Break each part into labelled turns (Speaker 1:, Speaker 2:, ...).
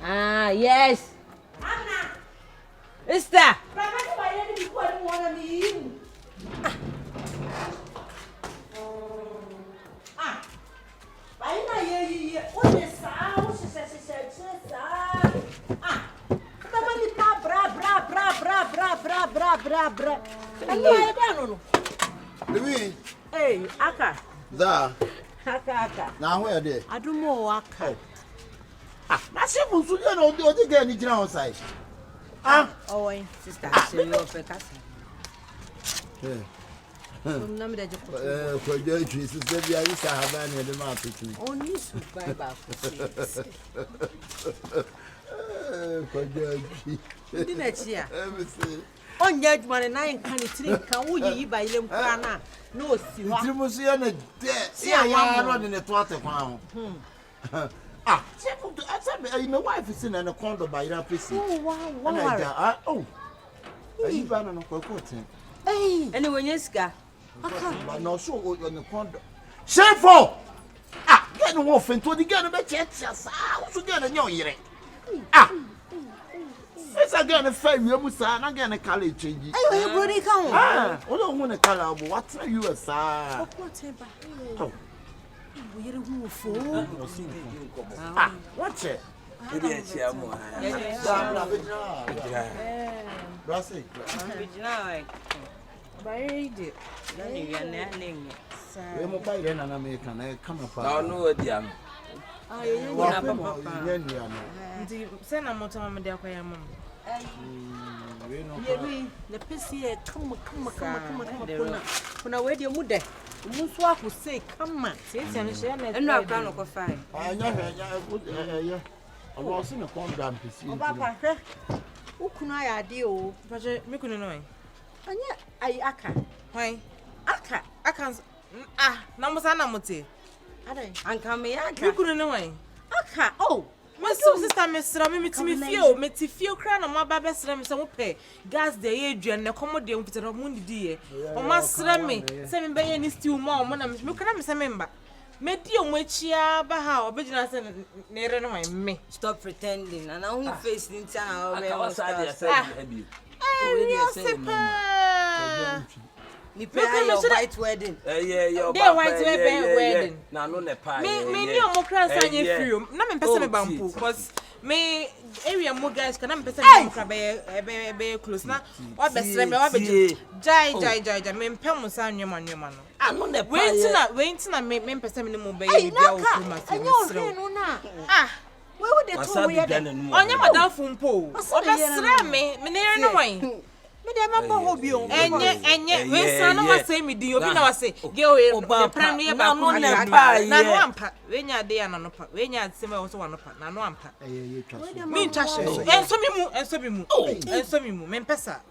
Speaker 1: Ah, yes. Is that?
Speaker 2: Louis.
Speaker 1: Hey, Aka.
Speaker 2: Da.
Speaker 1: Aka.
Speaker 2: Now where they?
Speaker 1: I don't know Aka.
Speaker 2: Na Shifo so you know the girl ni jina outside.
Speaker 1: Oh, sister, say you for casa. Name da joko.
Speaker 2: Kyekyeku sister bia yi sa haba na de ma pikin.
Speaker 1: Oni super ba
Speaker 2: Kyekyeku.
Speaker 1: Ndi na chia.
Speaker 2: Say.
Speaker 1: Onye adwuma na nkan tiri kan wo yi ba ile nkura na na osi ho.
Speaker 2: Tiri musu ya na de. Ya ya no de ne to atekwan ho. Shifo, I said, my wife is in a condo by your PC.
Speaker 1: Oh, wow.
Speaker 2: Oh, you ran on a cocotte.
Speaker 1: Hey, anyway, yeska.
Speaker 2: But no, so on the condo. Shifo! Get the wolf into the gun about churches. So get a new year. It's again a fair Musa, again a college change.
Speaker 1: Hey, you really come.
Speaker 2: I don't want to call what's you a sir.
Speaker 1: We are for.
Speaker 2: What's it?
Speaker 1: Musu akusei kama sisi anishia na
Speaker 3: eno akra no ko fine
Speaker 2: I seen a condom PC.
Speaker 1: Obapa hwe ukunu aya ade o
Speaker 3: paje mekunu no wen
Speaker 1: anya ai aka
Speaker 3: hwan
Speaker 1: aka
Speaker 3: na musa na muti
Speaker 1: adai
Speaker 3: anka me ya aka
Speaker 1: mekunu no wen aka oh
Speaker 3: Maso sister me sra me meti fio kra na mo ba be sra me se mo pe gas de ye aduan na komo de mfitara mo ndidi ye o ma sra me se me be ye ni stew mo mo na me kra me se me mba me di o mo achia ba ha obegina se ne re no me
Speaker 4: stop pretending and I won't face the entire
Speaker 3: we
Speaker 4: ni pay your white wedding
Speaker 3: your white wedding
Speaker 4: na no ne pay
Speaker 3: me ni o mo kra sa nye free na me pese me bampu cause me area mo guys kana me pese me kra be close na o be sre me o be jai me mpem mo sa nwema no
Speaker 4: no ne pay
Speaker 3: we ntina me pese me mo be ye bia o kuma se
Speaker 1: sre we would the two we
Speaker 3: onye madam fumpo o be sre me ne no wan
Speaker 1: me dey member hobio
Speaker 3: enye we san no say me di obi na wase ge o the prime ye ba ko na no ampa we nya de ya na no pa we nya se me wo so wa no pa na no ampa me ntwa hye enso mi mu me mpesa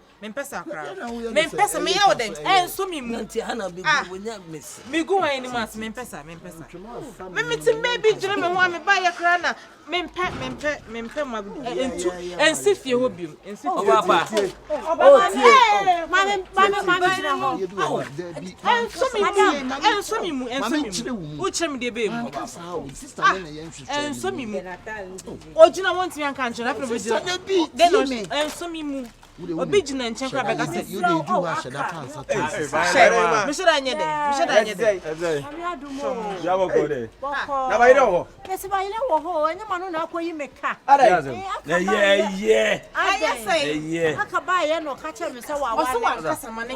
Speaker 3: akra me mpesa me ya oden enso mi mu
Speaker 4: nti ana be go nya mesi
Speaker 3: me go wan ni mas me mpesa me meti maybe jire me ho me ba ya kra na me mpe ma entu ensifie hobim ensifie
Speaker 4: obaba
Speaker 1: ma jira ho
Speaker 3: enso mi mu o kire me de be mu
Speaker 2: Sister na yen
Speaker 3: enso mi mu o jina won ti anka nche na fe be jira enso mi mu obi jina nche kra be ka se
Speaker 2: you dey do ha sheda pants
Speaker 3: me should anye de
Speaker 1: ami adumo
Speaker 5: ya boko de
Speaker 1: na
Speaker 5: ba ire ho
Speaker 1: kesi ba ile wo ho enye manu na akoyi meka
Speaker 5: yeah
Speaker 1: aka ba ye no ka che me se wa
Speaker 3: so wa
Speaker 1: wale
Speaker 3: kasa ma ne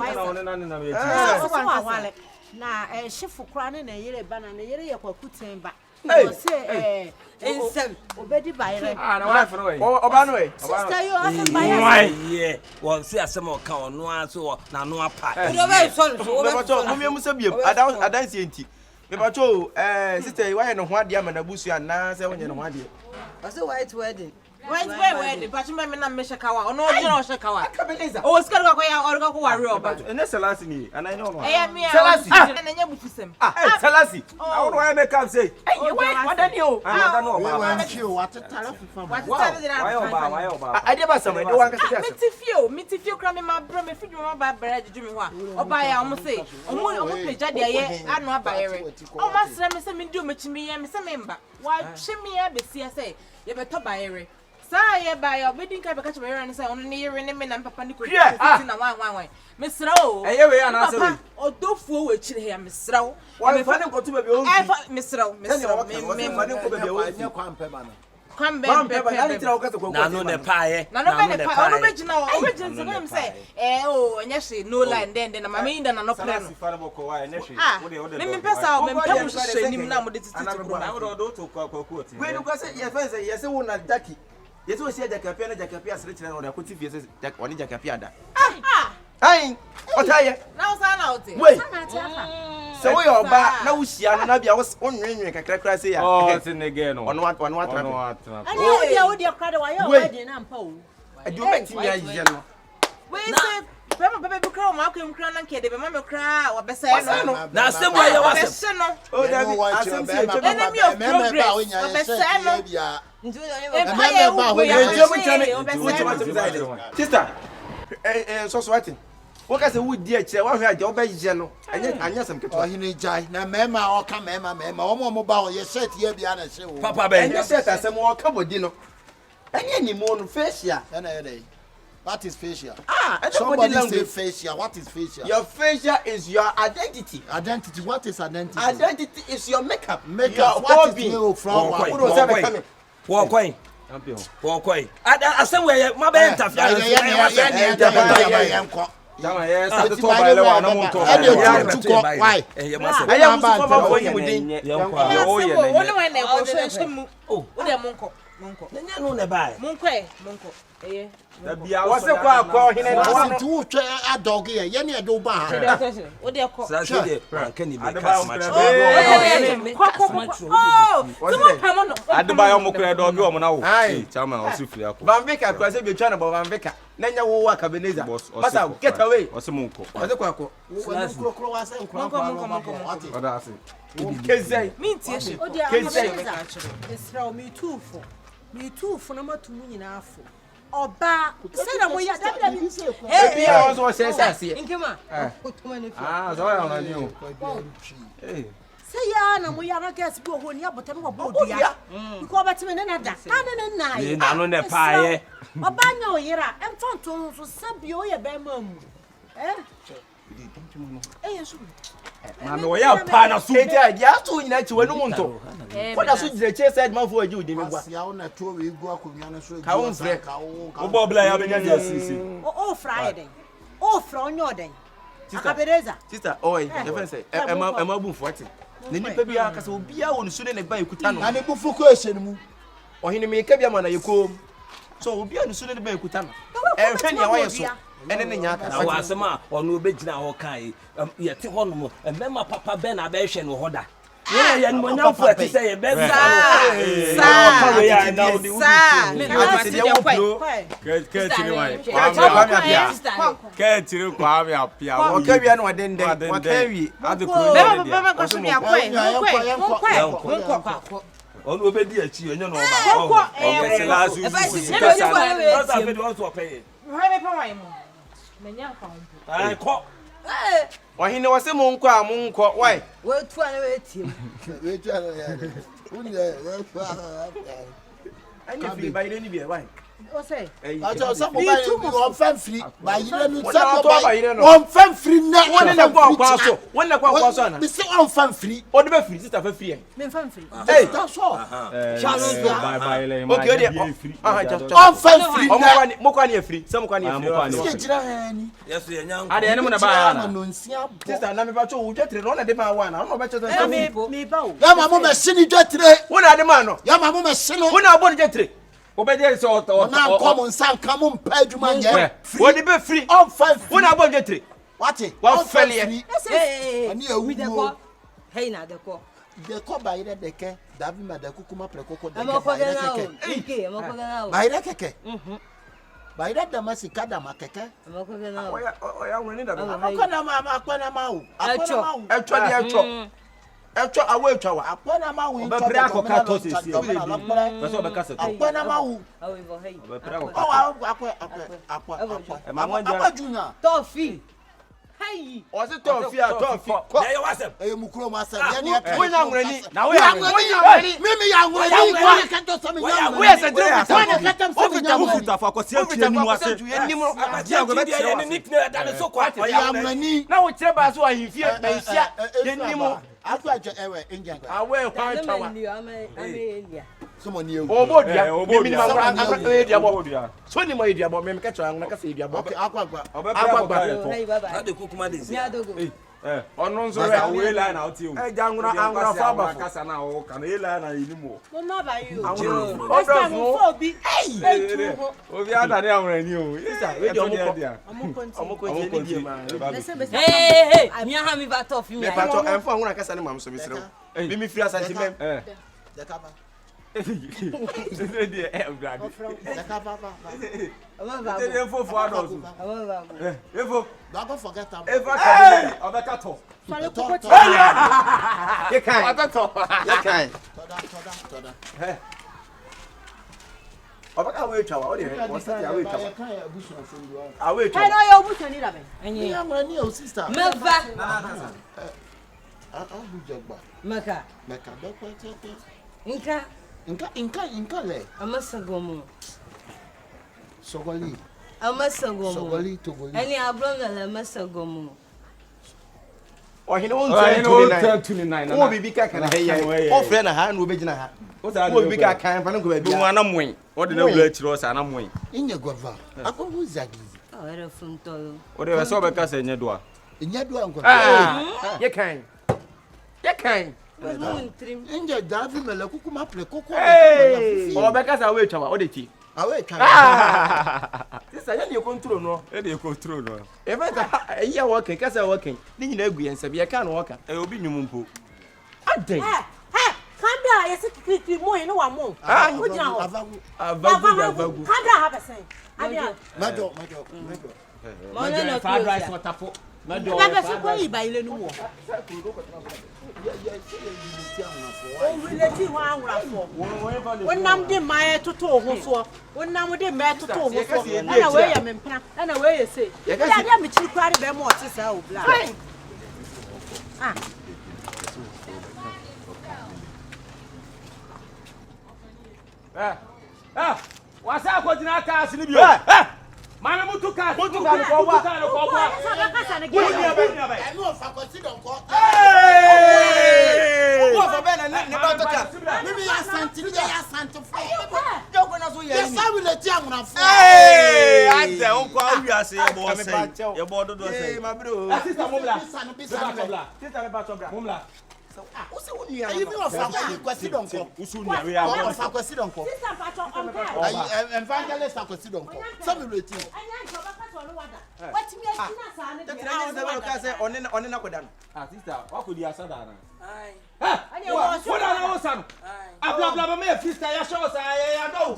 Speaker 5: na me
Speaker 1: so wa wale na Shifo kra ne na yere ba na yere ye kwakuten ba say
Speaker 4: ensem
Speaker 1: obedi bayre
Speaker 5: na wife no way oba no way
Speaker 1: sister you ase bayre
Speaker 4: yeah won say asem o ka ono aso na no apa
Speaker 3: you be so
Speaker 5: me bacho mo me musa biem adan si enti me bacho sister why no ho ade ama na busu na say wonye no ho ade
Speaker 4: I say white wedding
Speaker 3: but you me na me shakawa ono ojina o shakawa
Speaker 5: Akabenezer
Speaker 3: o skari kwa ya orga ko wari oba
Speaker 5: ene selasi ni ana ino no
Speaker 3: selasi na nya bufusem
Speaker 5: selasi I want to make up say
Speaker 3: what dani o
Speaker 2: we wan chill what tell
Speaker 5: why oba I dey ba some dey wan ka say
Speaker 3: metifio kra me ma bro me fidwo ma ba bra juju me ho a oba ya omo say omo peja de ye anu abayere o ma sra me say me ndi o machimi ye me say me mba wa hwe me ya besia say ye beto bayere sa ye bayo obedi nka be ka chebe ran say ono ne yere ne me na papa ni ko na wan mesra o
Speaker 4: eye we ana se we
Speaker 3: odofuo we chire ya mesra o
Speaker 5: wa fa ne nkoto baby o
Speaker 3: mesra me
Speaker 5: fa ne nko baby o
Speaker 2: anya kwampe ba no
Speaker 3: kwambe
Speaker 5: na tira o kasa ko
Speaker 4: na no ne paaye
Speaker 3: na no be ne pa ono be gina o be gina so am say o anya she no line den na mama inda na no pre no me pesa o me pem hye nim na mo de titi bro
Speaker 5: na wo do to kwaku oti we no kwase ye fa say ye se wo na jaki ye se wo se jakapia na jakapia sere kire na wo akoti fie se oni jakapia da ai otaye
Speaker 3: na o sa na o te
Speaker 5: we se wo yo ba na wo hia no na bia wo nwenwen kakrakra se ya
Speaker 6: oh se ne ge no
Speaker 5: ono watra
Speaker 1: ani o dia krade wa ya o di na mpa o
Speaker 5: adi o beti ya ye no
Speaker 3: we se Pema bebe kra o ma ko mkra na nke de be ma me kra wa besa no
Speaker 4: na asem wa ye wa se
Speaker 3: no
Speaker 5: o da bi asem se
Speaker 3: enemy of progress wa besa no
Speaker 5: sister so what what ka se wo di akire wa hwe aje wo be je no anya sam keto
Speaker 2: ohini jai na mema o ka mema omo ba o ye set ye bia na se wo
Speaker 4: papa ben
Speaker 5: anya set asem wo ka bodi no anya ni mo no facial
Speaker 2: na ye what is facial?
Speaker 5: Somebody
Speaker 2: say facial. What is facial?
Speaker 5: Your facial is your identity.
Speaker 2: Identity. What is identity?
Speaker 5: Identity is your makeup.
Speaker 2: Makeup. What is you from?
Speaker 4: Walk away. Walk away. Asem we ma be interfere.
Speaker 6: Jama yes at the top by le wa na mo to.
Speaker 2: Why?
Speaker 5: I am so for you within.
Speaker 3: Oh yeah. One when they go so mu. Oh, wo de monko.
Speaker 4: Nanya no ne bai.
Speaker 3: Monko eh.
Speaker 5: Da bia wo se kwa hene na
Speaker 2: wo tu twa adog ye ne do ba.
Speaker 3: Wo de ko.
Speaker 4: Sa so de kan ni be cast match.
Speaker 6: Adeba yo mo kra do bi o mo na wo. Chama o su firi akọ.
Speaker 5: Bambika kwa se be twa na Bambika. Nanya wo Akabenezer. Pasa get away.
Speaker 6: O se mo nko.
Speaker 5: O se kwa ko.
Speaker 2: Wo wa se nkro.
Speaker 6: Oda ase.
Speaker 5: Kezai.
Speaker 3: Mintie she.
Speaker 1: Kezai. Esra o mi tufu na matumu nyina afo. Oba se na mo ya da bi se ko.
Speaker 5: Ebi ya wo so se sase.
Speaker 1: Nkema. Otoma ne fi.
Speaker 6: So ya na ni o.
Speaker 1: Se ya na mo ya na gas bi ho ni abota no wo dua. Biko obetime ne na da. Na
Speaker 4: ni na no ne paaye.
Speaker 1: Oba nya oyira emfonto so sabi o ye be mamu. Yesu.
Speaker 4: Ma me wo ya pa na su.
Speaker 5: Eti ya so nyina chi wanu mu nto. Koda so jire che side man fo agi udi me gwa.
Speaker 2: Asia wo na to we gu akonwa na so.
Speaker 5: Ka won fre.
Speaker 4: Wo bo bla ya be nya sisi.
Speaker 1: O Friday. O fra onyo den. Akabenezer.
Speaker 5: Sister, oi, the friend say, "Ema bu mfuate." Ne nipa bia ka se obia won su ne ba ekuta no.
Speaker 2: Na ne bu fuko ehye mu.
Speaker 5: Ohini me ka bia ma na yekom. So obia no su ne ba ekuta no. Ehwe ne wa yeso. Ene ne nya ka.
Speaker 4: Na wa asema ono obegina ho kan ye te ho no mema papa be na be hwe no hoda. Ye ni monya fu ati say ye be sa. Sa we ya na odi udi.
Speaker 5: Sa. Se dia wo pro.
Speaker 6: Ke tiri wa.
Speaker 5: Ke
Speaker 6: tiri kwa mi apia.
Speaker 5: Wo ka bia no wadenden. Wa ka wi.
Speaker 6: Ade kuro.
Speaker 3: Baba ko so mi akwa. Monko.
Speaker 4: Ono obedi achi enyo no ba. O ke last you. Sa fe do so pay.
Speaker 3: Hwe pe wan mu. Menya kwa mpo.
Speaker 4: Ai ko.
Speaker 5: Ohini wo se mo nko a mo nko. Why?
Speaker 1: We tu ana we tie.
Speaker 2: We tu ana ya. Unye we tu ana.
Speaker 5: Ani free by any be why?
Speaker 1: O say.
Speaker 2: Ajo so mo ba on fan free. Ba yire nu se mo ba. On fan free na.
Speaker 5: Won na kwa kwa so. Won na kwa kwa so na.
Speaker 2: Bi se on fan free.
Speaker 5: O de be free sister fa free.
Speaker 1: Me fan free.
Speaker 5: Hey,
Speaker 2: that's all.
Speaker 6: Bye le.
Speaker 5: Okay, dey. Just
Speaker 2: on fan free.
Speaker 5: Mo kwa na free. Se mo kwa na free.
Speaker 2: Se jira hani.
Speaker 4: Yes ye nyan.
Speaker 6: Ade ene mo na ba na.
Speaker 5: Sister na me ba cho wo jetre no na de ma wa na. No be cho so.
Speaker 1: Me ba o.
Speaker 2: Ya ma mo me sini jetre.
Speaker 5: Wo na de ma no.
Speaker 2: Ya ma mo me sino.
Speaker 5: Wo na bo de jetre.
Speaker 6: Obedi so
Speaker 2: na kom nsan kam mpa adwuma nye.
Speaker 5: Wo de be free.
Speaker 2: On fan free.
Speaker 5: Wo na bo jetre.
Speaker 2: What?
Speaker 5: Wo failure.
Speaker 2: Ani awu.
Speaker 1: Hey na de ko.
Speaker 2: De ko ba ire de ke. Davi ma de kukuma prekoko de
Speaker 1: ke.
Speaker 2: Ba ire keke. Ba ire da masika da makeke.
Speaker 5: Oya woni da.
Speaker 2: Akona ma akona ma o.
Speaker 5: Echo de echo. Echo awo echo wa.
Speaker 2: Akona ma wo.
Speaker 6: Be pre akoka to sisi. Be so be kase to.
Speaker 2: Akona ma wo.
Speaker 6: Be pre akoka.
Speaker 2: Akwa.
Speaker 6: E ma mo nja.
Speaker 2: Akwa junior.
Speaker 1: Tofi. Hey.
Speaker 5: O se tofi.
Speaker 4: Na ye wasem.
Speaker 2: Mukuro masem. Ya ne ka.
Speaker 5: Wo nya ngurani.
Speaker 6: Na wo ya ngurani.
Speaker 2: Mimi ya ngurani. Wo ka to so me ya.
Speaker 5: Wo ya se drum.
Speaker 2: Wo ka tam so me ya.
Speaker 6: Wo futa fa kwasi atia ni mu ase.
Speaker 4: Adia go be tie ni nickname da ne so kwa.
Speaker 2: Ya ngurani.
Speaker 5: Na wo kire ba so ahimfie bansia. Yenimo.
Speaker 2: Ato ajo ewe ingia kwa.
Speaker 5: Awe kwa chawa.
Speaker 2: Someone you.
Speaker 5: Obodia. Mimi ni mangura akra diabo. So ni mo diabo me ka chawa na ka se diabo.
Speaker 2: Okay, akwa.
Speaker 1: Hey baba.
Speaker 4: Na de kukuma de.
Speaker 1: Nya dogo.
Speaker 6: Ono nso re we line na oti o.
Speaker 5: Angura fa ba fo.
Speaker 6: Kasa na o kana e line na inimu.
Speaker 1: No no ba you.
Speaker 5: Obi.
Speaker 1: Hey.
Speaker 6: Obi ada ne amrani o.
Speaker 5: Isa we di omko.
Speaker 1: Omko
Speaker 5: Omko je ni die ma.
Speaker 1: Hey. Me ha me ba tof me.
Speaker 5: Me pa to enfo angura kasa ne mam so misrew. Mimi fi asante mem.
Speaker 2: Dekaba.
Speaker 6: Dia brad.
Speaker 2: Dekaba.
Speaker 6: Dia fofo adosu. Efo.
Speaker 2: Don't forget about.
Speaker 6: Efa kabine. Obeka to.
Speaker 1: Fale kokoti.
Speaker 5: Ye kan. Ye kan.
Speaker 2: Toda.
Speaker 5: Obeka we twa o de. O se ya we twa.
Speaker 2: Kan ya busu afundu.
Speaker 5: Awe
Speaker 1: Hey
Speaker 5: twa.
Speaker 1: no yo buso ni da be.
Speaker 2: Enyi. Ya ngurani o sister.
Speaker 1: Meva.
Speaker 2: Bujagba.
Speaker 1: Maka.
Speaker 2: Meka dokwa tete.
Speaker 1: Inka
Speaker 2: le.
Speaker 1: Amasagomo.
Speaker 2: Sogoli.
Speaker 1: Amasagomo.
Speaker 2: Sogoli togoli.
Speaker 1: Any abronga la masagomo.
Speaker 5: O hine won
Speaker 6: 29.
Speaker 5: O bibi ka kana heya. O frɛ na ha na obegina ha. O bibi ka kan fa no ko ba
Speaker 6: Bi wana moen. O de na wula chiro sa na moen.
Speaker 2: Inye gova. Akobu zagizi.
Speaker 1: Oh, era funtolo.
Speaker 6: O de we so be ka se nye do a.
Speaker 2: Inye do anko.
Speaker 5: Ye kan.
Speaker 2: Inje davi mele kukuma pre koko.
Speaker 5: O be ka sa we twa o de ti.
Speaker 2: Awe twa.
Speaker 5: Sisa ya ne control no.
Speaker 6: E de control no.
Speaker 5: E fa ta iya working ka sa working. Ni nyina agu yensa bi ye kan no worker.
Speaker 6: E obi nwum mpo.
Speaker 5: Adai.
Speaker 1: Kanda yesi kiki mo yin wa mo. Wo jina ho.
Speaker 5: Avagu.
Speaker 1: Kanda ha besen. Adia.
Speaker 2: Majo.
Speaker 1: Mo na
Speaker 5: fried rice waterful.
Speaker 1: Majo. Ba besen ko yi ba ile nu wo. O relate ho anwrafo. Wonnam de mae toto ho so. Wonnam de mae toto ho so. Na we ya mempra. Na we ye say. Ya dia me chiri kware be mo oti sa o bla.
Speaker 4: Wasa ko jina ka asini bio. Mama mutu ka ko wa.
Speaker 2: No fa ko si don ko.
Speaker 5: Wo fa be na ne ba to ka.
Speaker 2: Mimi ya santi fo.
Speaker 5: Jo ko na so ye.
Speaker 2: Yes, I will let you anwrafo.
Speaker 6: Ade on kwa wiase ye bo se. Ye bo dodo se.
Speaker 5: Ma bro.
Speaker 4: Sister Mumla.
Speaker 5: Sister me ba to bra.
Speaker 4: Mumla.
Speaker 5: O se woni ya.
Speaker 2: Ayi mi wa fa ko si don ko.
Speaker 6: Usu nya we ya.
Speaker 2: O fa ko si don ko.
Speaker 1: Sister Pacho on card.
Speaker 2: Ayi evangelist ko si don ko. So me leti.
Speaker 1: Anya njo ba ka so no wada. What me na sa ne
Speaker 5: Tete na se ba ka se one na koda no.
Speaker 6: Sister, wa ko di asada na.
Speaker 1: Ani wo so.
Speaker 4: What are you saying? Abla me sister ya show sa ya do.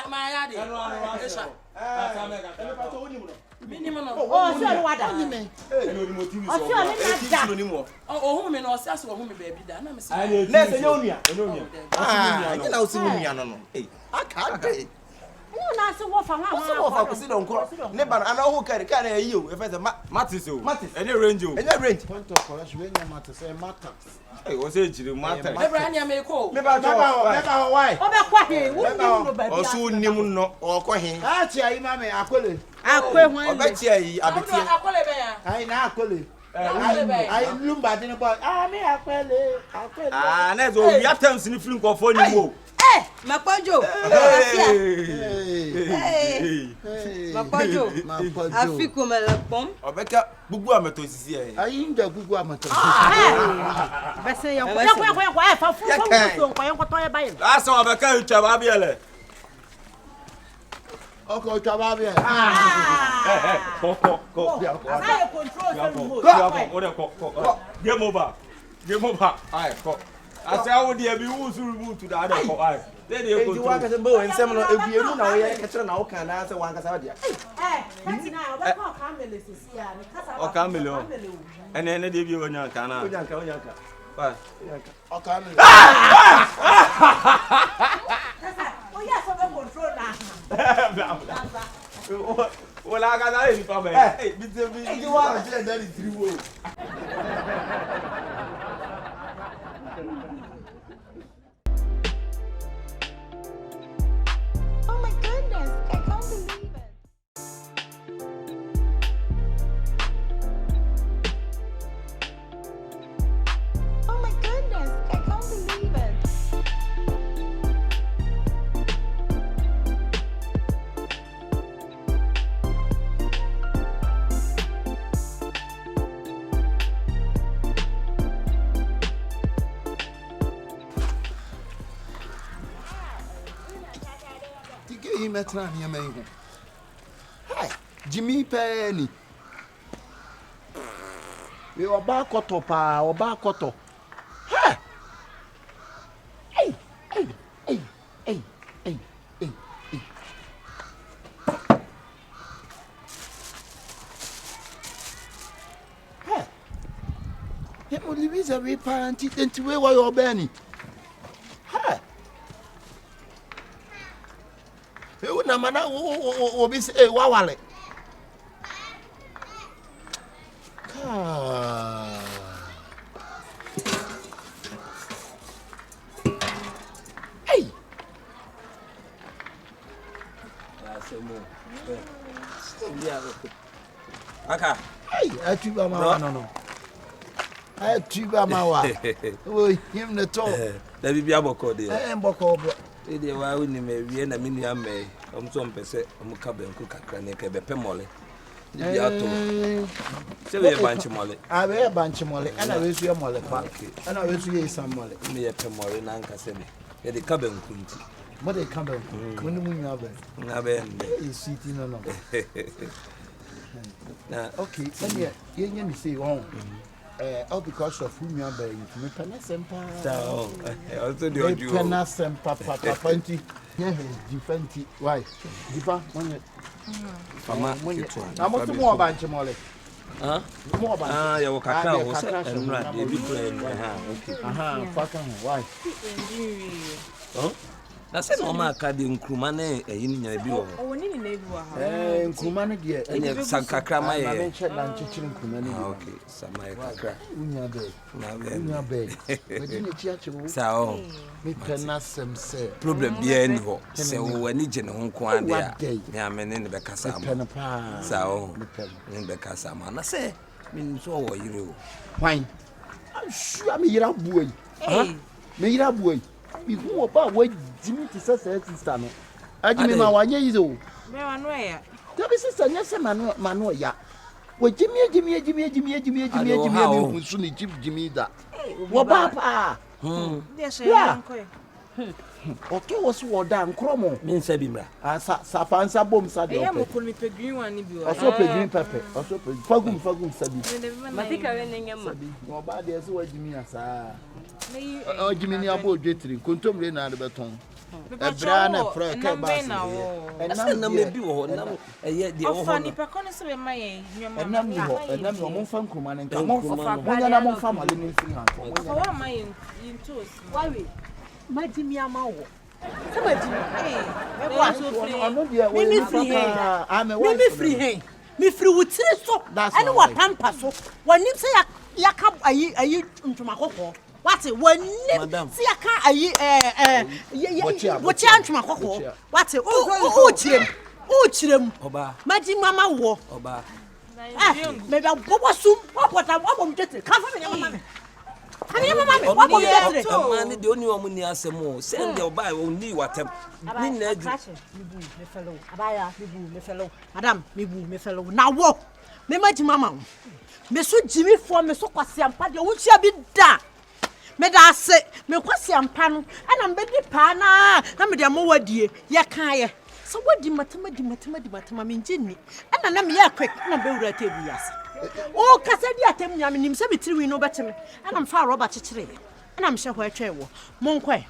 Speaker 7: Ma ya de. Esha. Minimum.
Speaker 1: Oh, so no wada.
Speaker 6: Eno ni motivi so.
Speaker 1: O so ni na da.
Speaker 7: Oh, hu me no se aso hu me baby da na me se.
Speaker 5: Na se nyonia.
Speaker 2: Ah,
Speaker 5: na usi munia no no. Aka dai.
Speaker 1: Wo na se wo fa ha.
Speaker 5: Wo fa ko si don ko. Ne ba na ho kare ka na yi o. E fa se
Speaker 6: Matis o.
Speaker 5: Matis.
Speaker 6: Ene range o.
Speaker 5: Enya range.
Speaker 2: Point of correction we nya matter say matter.
Speaker 6: O se jire matter.
Speaker 7: Ebra na me ko.
Speaker 5: Me ba to.
Speaker 2: Why?
Speaker 1: O be kwa he. Wo ni no ba bia.
Speaker 5: O so nim no. O ko he.
Speaker 2: Ah, chia yi mame akole.
Speaker 1: Akwe ho.
Speaker 5: O ba chia yi abetie.
Speaker 7: Akole be ya.
Speaker 2: Ai na akole.
Speaker 7: Akole
Speaker 2: Ai lumba din boy. Ah, me akole.
Speaker 6: Na zo we attempts ni film ko fo ni mo.
Speaker 1: Mapojo. Mapojo. Afiko melapom.
Speaker 5: Obeka gugu ameto sisi e.
Speaker 2: Ai nda gugu amato.
Speaker 1: Bese yo. Kwa fa fu so kwa yo to ye bayin.
Speaker 6: Asa obeka utwa ba biele.
Speaker 2: Oko utwa ba bia.
Speaker 6: Ko.
Speaker 1: Asa control so
Speaker 6: Ko. Game over. Ai ko. Asa wo dia bi wo suru mu to da ko ai. Dey dey
Speaker 5: Enti wa ka se bo ensem no eguemu na wo ye ka kire na wo kan na se wan ka sa dia.
Speaker 1: Katina obeka ka mele sisi ya ni kasa.
Speaker 6: O ka mele o. Ene dey bi wonya kan na.
Speaker 5: Onyanka.
Speaker 6: Ba.
Speaker 2: Oka me.
Speaker 1: Kasa. O ya so be control na.
Speaker 6: Well, I got any problem. Hey, you are that is true.
Speaker 8: Oh my goodness, I can't believe it. Oh my goodness, I can't believe it.
Speaker 2: He met her near me. Hi, Jimmy Penny. We are back pa or back auto. Ha! Hey, hey, hey, hey, hey, hey, hey. Ha! It will be a reparent into where you're Benny. Ha! Na mana obi say wa wale hey
Speaker 4: Aka
Speaker 2: hey atuba ma no atuba ma wa o him the top
Speaker 4: da bibia boko de
Speaker 2: mboko bro
Speaker 4: e de wa woni me wie na menu ame omso mpese omuka banku kakra ne ke bepe mole bibia to se we banchi mole
Speaker 2: a we banchi mole ana we su ye mole pa ana we su ye sam mole
Speaker 4: me ye pe mole na nka se me ye de ka banku nti
Speaker 2: mo de ka banku kunu mu nya
Speaker 4: be
Speaker 2: e sweet no na okay sanya ye nya mi say won all because of who you are by me pena sempa
Speaker 4: so also the audio
Speaker 2: pena sempa papa panti yeah different why dipa monye
Speaker 4: mama
Speaker 2: na mo tumo banche mole mo banche
Speaker 4: ya wakaka ho se enra de bi plan okay
Speaker 2: faka why
Speaker 4: na se no ma ka de nkruma na eyin nya bi wo
Speaker 3: Woni ni na bi wo ha.
Speaker 2: Nkruma ne de
Speaker 4: enye sankakra ma ye
Speaker 2: na menche na nchichiri nkruma ne
Speaker 4: okay samai kakra
Speaker 2: unya be we di ne chi achewo
Speaker 4: sa o
Speaker 2: me pena sem se
Speaker 4: problem bi en ho se wo ani je ne ho nko ade a me amene ne be kasa ma
Speaker 2: pena pa
Speaker 4: sa o ne be kasa ma na se min so wo yire o
Speaker 2: hwan sure me yira buoi me yira buoi bi hu oba wa jimi ti se sister no ajimi ma wanye yizo
Speaker 3: Me wa no ya.
Speaker 2: Tabi sister nya se mano ya wa jimi mi hunsu ni jimi da wo ba pa
Speaker 3: Dia she yanko e.
Speaker 2: okay was wo da nkromo
Speaker 4: min se bi mra
Speaker 2: sa fansa bom sa de
Speaker 3: E mo
Speaker 2: ope
Speaker 3: ko mi pe green one ni bi wo.
Speaker 2: also pe green pepper also pe fagum sabi
Speaker 3: Matika we nenya ma.
Speaker 2: wo ba de se wa jimi asa
Speaker 3: Me
Speaker 2: jimi ni abo odwetiri kontomre na de beton ebra na fra ka ba
Speaker 4: na me bi wo na eye de wo
Speaker 3: Ofa ni pe kono se be maye nyoma.
Speaker 2: enam yo mo fa nkruma ne nka mo nya na mo fa male ni free hand
Speaker 3: Ofa wa maye intos.
Speaker 1: Wawe majimi amawo se majimi
Speaker 3: Me wa so free.
Speaker 2: ono dia we
Speaker 1: Mimi free hand.
Speaker 2: Mimi
Speaker 1: free hand me free wutire so ene wa pampa so wani se ya ka ayi ntuma kokko wati wani se ya ka ayi wochi ntuma kokko wati o chirem
Speaker 4: oba
Speaker 1: majimi amawo
Speaker 4: oba
Speaker 1: me ba bobo sum popota bobo mtete ka fa me mama Ani mama me wa ko yetre
Speaker 4: amani de oni omu ni asemo send the buy oni watem ni na aju
Speaker 1: me fellow abaya me fellow madam me fellow na wo me majima ma me so jimi fo me so kwase ampa de wo hia bi da me da ase me kwase ampa no ana me di pa na me de mo wadie ye kan ye so wadi matama me njini ana na me ya quick na be wura tebu yasa o kasa di atem nya me nim se bitiri no beteme ana me fa roba chechire ana me hye ho atwe wo monkwe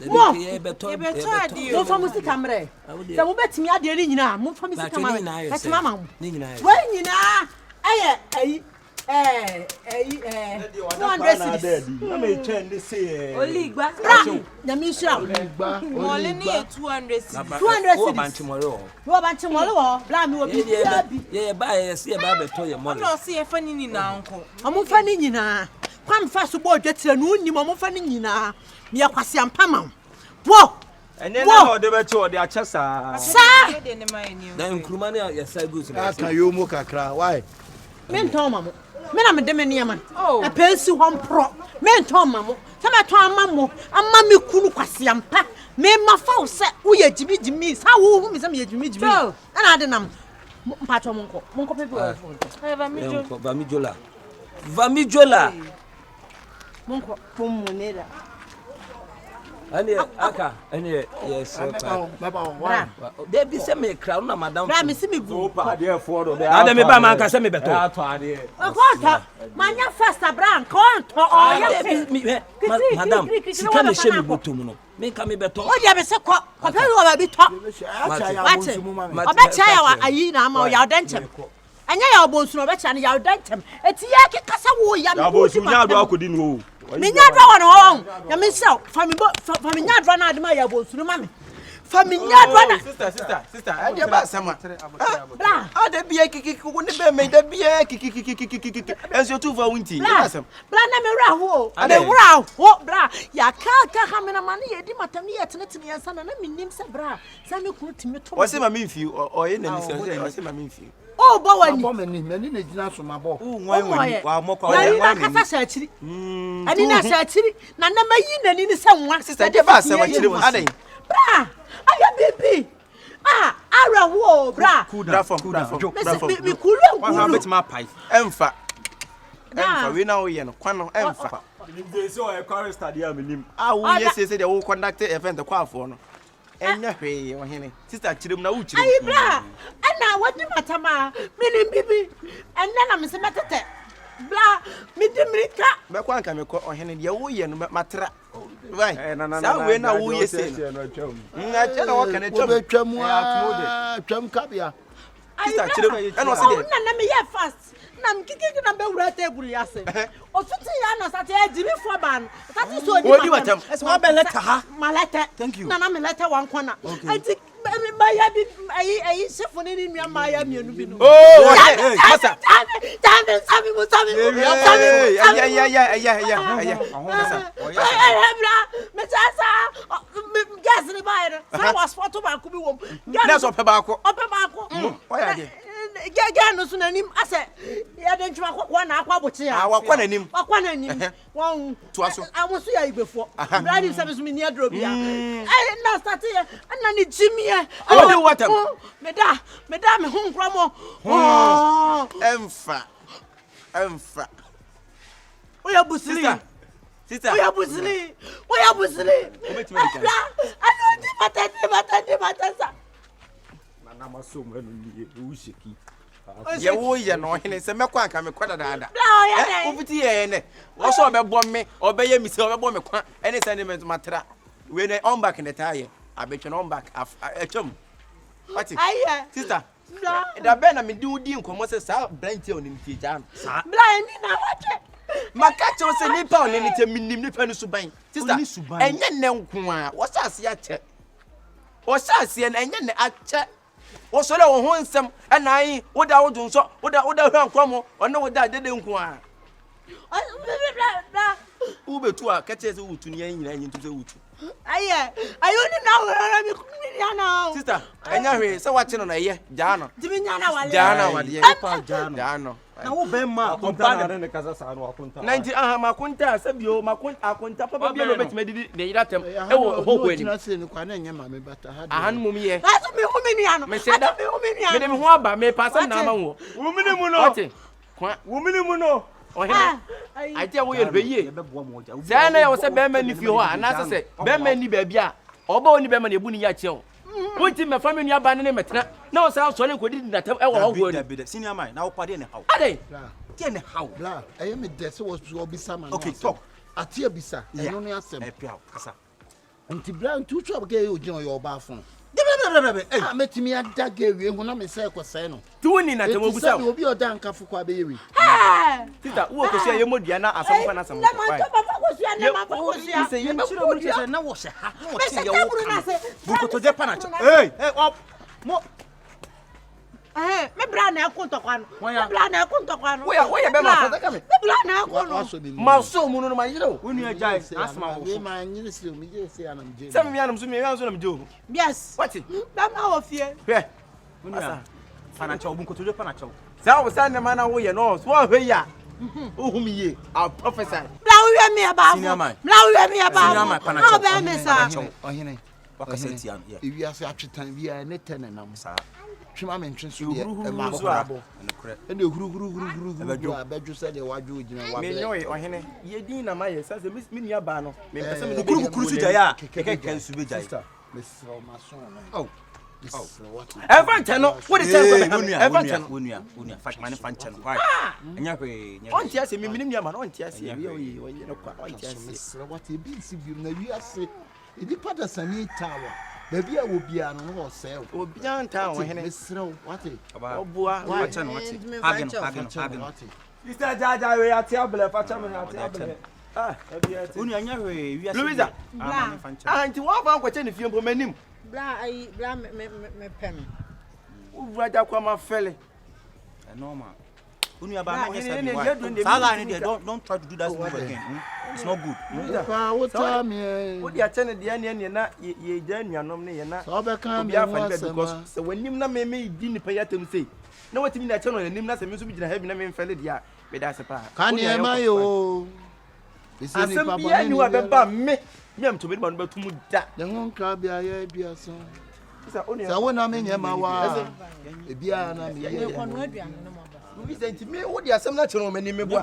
Speaker 4: mo ye beto
Speaker 1: mo fa musi kamre se mo betimi ade ni nyina mo fa musi kamre betima ma mo
Speaker 4: ni nyina
Speaker 1: we nyina aye
Speaker 6: Na me train dey say
Speaker 3: Oligba.
Speaker 1: Nyamisha.
Speaker 3: Mole ni 200 cedis.
Speaker 1: 200
Speaker 4: o
Speaker 1: cedis.
Speaker 4: bantimore
Speaker 1: Wo bantimole wo. Bla me wo bi.
Speaker 4: ye ba ye se ba beto ye money
Speaker 3: No see e fa ni nyina nko.
Speaker 1: Omo fa ni nyina. Kwam fa so bo odwetire no nnim omo fa ni nyina. Me yakwase ampama. Wo.
Speaker 6: ene na o de be che o de ache sa
Speaker 3: De ne mai ni.
Speaker 4: na nkruma ne ye say goods
Speaker 2: Aka yo mo kakra. Why?
Speaker 1: Menton mamo. Me na me de me niam. E pensi ho mpro. Menton mamo. Se me ton amamo. Amma me kunu kwase ampa. Me mafa wo se wo ye jimi sa wo hu me se me ye jimi. Na ade nam. Mpacho monko. Monko pepe wo phone.
Speaker 4: Vamijola
Speaker 1: Monko pomunera.
Speaker 4: Ani aka ani yes
Speaker 2: Baba.
Speaker 4: They be say me crowd na madam
Speaker 1: Bra me si me bu.
Speaker 6: pa de for do
Speaker 4: na dem ba man ka say me beto
Speaker 6: ato ade
Speaker 1: Konto. Manya fasta bra konto o ye.
Speaker 4: madam sika me she me botom no me ka me beto
Speaker 1: O dia be se ko pe wo ba bi to. Obecha ya wa ayi na ma o ya odentem. Anya ya obonsu no obecha na ya odentem. Eti ya kekasa wo ya me.
Speaker 6: ya bo su nya do akodi no
Speaker 1: Minya dwa wa no ho. Ya me se fa me nya dwa na ade ma ya obonsu no ma me. Fa me nya dwa na.
Speaker 5: Sister, I dey ba sama.
Speaker 1: Bra.
Speaker 5: Ade bia kiki wo ne be me da bia kiki. Enso tu va winti.
Speaker 1: Bra na me wra ho. Me wra ho bra. Ya ka ha me na ma ne ye di matam ne ye tenetene yansa na me nim se bra. Sa me kunu timi to.
Speaker 5: O se ma me mfi o ye na ni se ma me mfi.
Speaker 1: Oh, Bowani.
Speaker 2: Mani na gina so mabo.
Speaker 5: Nwan wa mokwa
Speaker 1: wa na kasa sha chiri. Ani na sha chiri na na mayi na ni se nwa.
Speaker 5: Sister dey ba se ma chiri mo adan.
Speaker 1: Bra, aya baby. Ara wo bra.
Speaker 5: Cool from.
Speaker 1: Me kulu
Speaker 5: Wa bet ma pai. Emfa we na wo ye no kwan no emfa.
Speaker 6: ni dey say o e chorister dey am nim
Speaker 5: Wo ye say dey wo conduct event kwa afo no. Enya hwe wo hene. Sister chiri mo na wo chiri.
Speaker 1: Ayi bra. Ana wadi matama. Mini bibi. Enna na me se metete. Bla, mi dimrika.
Speaker 5: Me kwa nka me ko ohene de wo ye no matra. Right.
Speaker 6: na
Speaker 5: Sa we na wo ye say. Che na wo kana twam.
Speaker 2: Twam kabia.
Speaker 5: Sister chiri eno se dey.
Speaker 1: Na me ye fast. Na mkiki na be wura table ya se. Otuti ya na sate ejiri fo ban. Sate so
Speaker 5: Odi watam.
Speaker 1: Wa be letter ha. Malete.
Speaker 5: Thank you.
Speaker 1: Na me letter wan kona. Enti maya bi ayi Shifo ni nua maya mienu bi no.
Speaker 5: Oh, hey, masa.
Speaker 1: Sami mo.
Speaker 5: Yeah.
Speaker 1: Bra, me tasa. Gas ni bayre. Sa was photo ba ku bi wom.
Speaker 5: Na so pe ba ko.
Speaker 1: Ope ba ko.
Speaker 5: Why dey?
Speaker 1: Gaga no so nanim ase ya de ntwa kwakwa na akwa boche ya
Speaker 5: Wakwa nanim
Speaker 1: won
Speaker 5: to aso
Speaker 1: amoso ya igbefo bradi service me near drop ya na start ya na ni jimie
Speaker 5: What do watam
Speaker 1: me da me hu nkromo
Speaker 5: emfa
Speaker 1: oya busili
Speaker 5: sister
Speaker 1: oya busili ano di matata
Speaker 6: na maso mo ni e usheki
Speaker 5: ye wo ye no hene se mekwa anka me kwada daada
Speaker 1: ya
Speaker 5: ofiti ye ne wo so obebo me obeye mi se obebo me kwa ene sentiment matra we ne on back in the tire abetwe on back atwam what sister da be na me di udi nkomo se sa blanty on ni tija no
Speaker 1: blind na wache
Speaker 5: makache wo se nipa on ni te minim nipa ni suban sister enye ne nko a wo sa ase ache wo sa ase na enye ne ache wo so le wo ho nsem na yi wo da wo dunso wo da hwan kwamo ono wo da dede nko a wo betu a kache se wutu ni yan nyina nyi ntu se wutu
Speaker 1: ayo ni na wora mi kuni ya na
Speaker 5: sister enya hwe se wache no na ye ja no
Speaker 1: dimi nya na wale
Speaker 5: pa ja no
Speaker 6: na wo be ma akunta na ne kasa sa no akunta
Speaker 5: 90 makunta sabio akunta papa bia no betima didi ne yiratem e wo hoko ani
Speaker 2: na se ni kwa na nya ma me bata ha
Speaker 5: ahan mum ye
Speaker 1: aso me hu me ni ano
Speaker 5: me se da me de me ho aba me pasa na ma wo
Speaker 6: wo mini mu no
Speaker 5: ate kwa
Speaker 6: wo mini mu no
Speaker 5: ohene aite wo ye be ye se na ye wo se be ma ni fi ho ana se be ma ni ba bia oba oni be ma ne bu ni ya che wo wonti me fa me nua ba ne metena na wo sa so le kodi na tam e wo ho go
Speaker 6: ni senior man na wo pade ne how
Speaker 5: ade
Speaker 6: tie ne how
Speaker 2: bla aye me dese was obisa man
Speaker 6: okay talk
Speaker 2: atia bisa eno ne asem
Speaker 6: e pia kasa
Speaker 2: anti bla ntu twa ke o jin o yo ba fun
Speaker 1: dimi
Speaker 2: Hey, I met me at that gay when I'm a circle seno.
Speaker 5: Doing in at the Mobusa
Speaker 2: will be a danka for Quabery.
Speaker 5: Tita, who could say your Modiana as someone as a man?
Speaker 6: Hey,
Speaker 1: me brana kunto kwano. Me brana kunto kwano.
Speaker 5: Where be my coming?
Speaker 1: Me brana kono.
Speaker 5: Maso muno my you.
Speaker 6: when you are jai, ask my
Speaker 2: Man, you see me, say I'm Jim.
Speaker 5: Some yanum to me, I was on do.
Speaker 1: Yes.
Speaker 5: What it?
Speaker 1: That now of fear.
Speaker 5: Where?
Speaker 6: when you are financial bunko to the financial.
Speaker 5: So was the man away and all. What way ya? Oh, me, I'll prophesy.
Speaker 1: Blow me about.
Speaker 6: Senior man.
Speaker 1: Blow me about.
Speaker 6: Senior man,
Speaker 1: How about me, sir?
Speaker 2: Oh, Henry.
Speaker 6: What I said, yeah.
Speaker 2: If you are such a time, we are net 10 and I'm sorry. Trim entrance
Speaker 6: You
Speaker 2: to
Speaker 6: and
Speaker 2: the guru, I bet you said they were doing
Speaker 5: or Henry. Ye dina my yes, as a Miss Minia Bano.
Speaker 6: Cruise Jaya, can Subija.
Speaker 2: Oh,
Speaker 5: Every channel, what is every channel?
Speaker 6: When you are fat man, function. Why? And you're
Speaker 5: on Tias, a minimum man on Tias,
Speaker 2: what he beats if you know you are say, if you put us a neat tower. Baby, I will be an old sale.
Speaker 5: Or beyond town,
Speaker 2: what
Speaker 5: about Bois,
Speaker 6: watch and watch it.
Speaker 5: Mr. Jaja, we are terrible. Louisa, and to walk out with any film from him.
Speaker 1: Blah, me pen.
Speaker 5: Right up on my felly.
Speaker 6: Normal. When you are by don't try to do that over again. It's not good.
Speaker 2: What time you
Speaker 5: are attending the end, you're not ye done your nominee, and not
Speaker 2: overcome
Speaker 5: because so when you made me didn't pay at him say, no, what you mean, I tell you, and him music having a man felly, yeah, but that's a part.
Speaker 2: Can you, my you?
Speaker 5: I said, you have about me. Yam to be one but to move that.
Speaker 2: The won't crab be a dear son. So when I'm in Yamawa, a biana,
Speaker 5: me, what you are some natural many me.
Speaker 2: Nipa,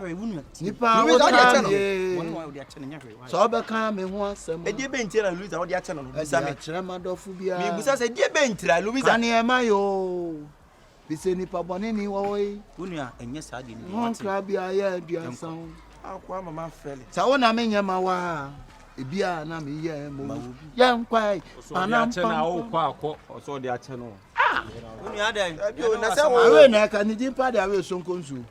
Speaker 2: so overcome me once a dear bench and lose out your channel. As I'm a Tramadofubia, me was a dear bench, Louisa, and Yamayo. We say Nipa Bonini way.
Speaker 6: Unia, and yes, I didn't
Speaker 2: want crab be a dear son.
Speaker 5: I'll come my felly.
Speaker 2: So when I'm in Yamawa. Ibia na me ye mo yan kwai
Speaker 6: anampa o so de ache no uni adan
Speaker 5: na se wo
Speaker 2: awe na ka ni din pa de awe sonkonsu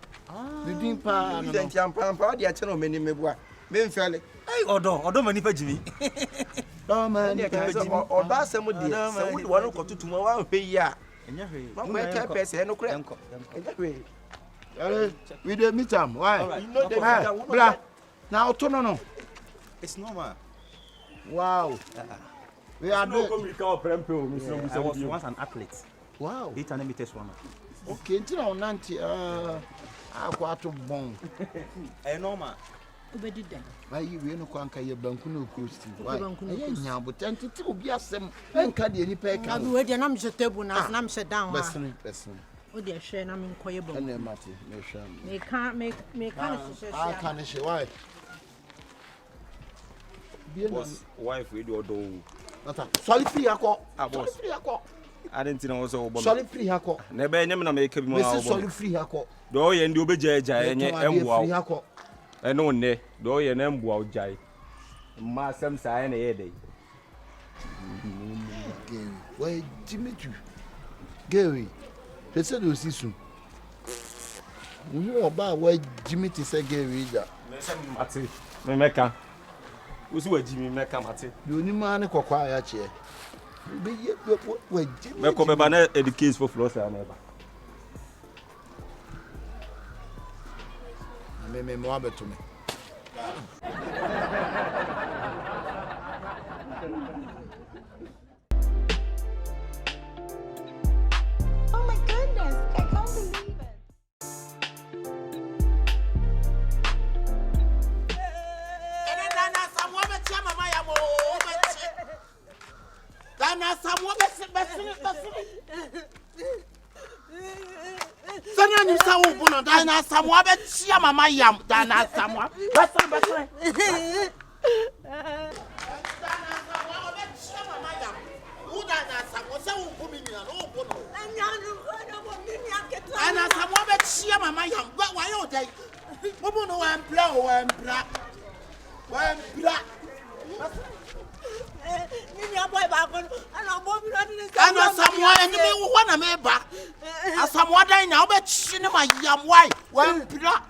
Speaker 2: ni din pa
Speaker 5: no den tiampa pa de ache no meni mebua me mfele
Speaker 6: ei odo mani pa jimi
Speaker 2: do mani pa jimi
Speaker 5: odo asem de se wo wonu kotutuma wa hwe yi a
Speaker 6: enya hwe
Speaker 5: ma ko ka pese no kure enya hwe
Speaker 2: we dey meet am why you know dey meet am bra na auto no
Speaker 6: it's normal.
Speaker 2: Wow. We are doing.
Speaker 6: I was once an athlete.
Speaker 2: Wow.
Speaker 6: 800 meters runner.
Speaker 2: Okay, until on nanti quite bon.
Speaker 6: Normal.
Speaker 1: Obedi den.
Speaker 2: Why you no kwanka ye banku no coast. Why? Nya but entity obi asem enka de ni pe ka.
Speaker 1: We dey na me table na me sit down.
Speaker 2: Listen.
Speaker 1: O dey share na me nkoye bon.
Speaker 2: Ene mate, me share.
Speaker 1: Me can share.
Speaker 2: I can share. Why?
Speaker 6: Boss, wife we do odo.
Speaker 2: Solid free akọ.
Speaker 6: Boss.
Speaker 2: Free akọ.
Speaker 6: I didn't know so obo.
Speaker 2: Solid free akọ.
Speaker 6: Na be nyem na make bi mo
Speaker 2: obo. Solid free akọ.
Speaker 6: Do ye ndi obejaja enye emboa.
Speaker 2: Free akọ.
Speaker 6: Eno ne, do ye na emboa ojai. Ma sam sa na ye dey.
Speaker 2: Why Dimitri? Gary. They said you see soon. Who about why Dimitri say Gary da?
Speaker 6: Me say Mati. Me meka. Usi wa Jimmy meka Mati.
Speaker 2: You ni man kokwa ya che. Be ye we Jimmy.
Speaker 6: Me ko be ba na educate for flow say na ba.
Speaker 2: Me mo abeto me.
Speaker 8: Oh my goodness, I can't believe it.
Speaker 2: Sana ni sa wo bono dana samwa be chia mama yam dana samwa. Basre. Ana samwa be chia mama yam. Why you dey? Mo no wa empla.
Speaker 1: Nini boy back on and boy
Speaker 2: and someone and me one of me back. As someone I now bet cinema yam why one pila.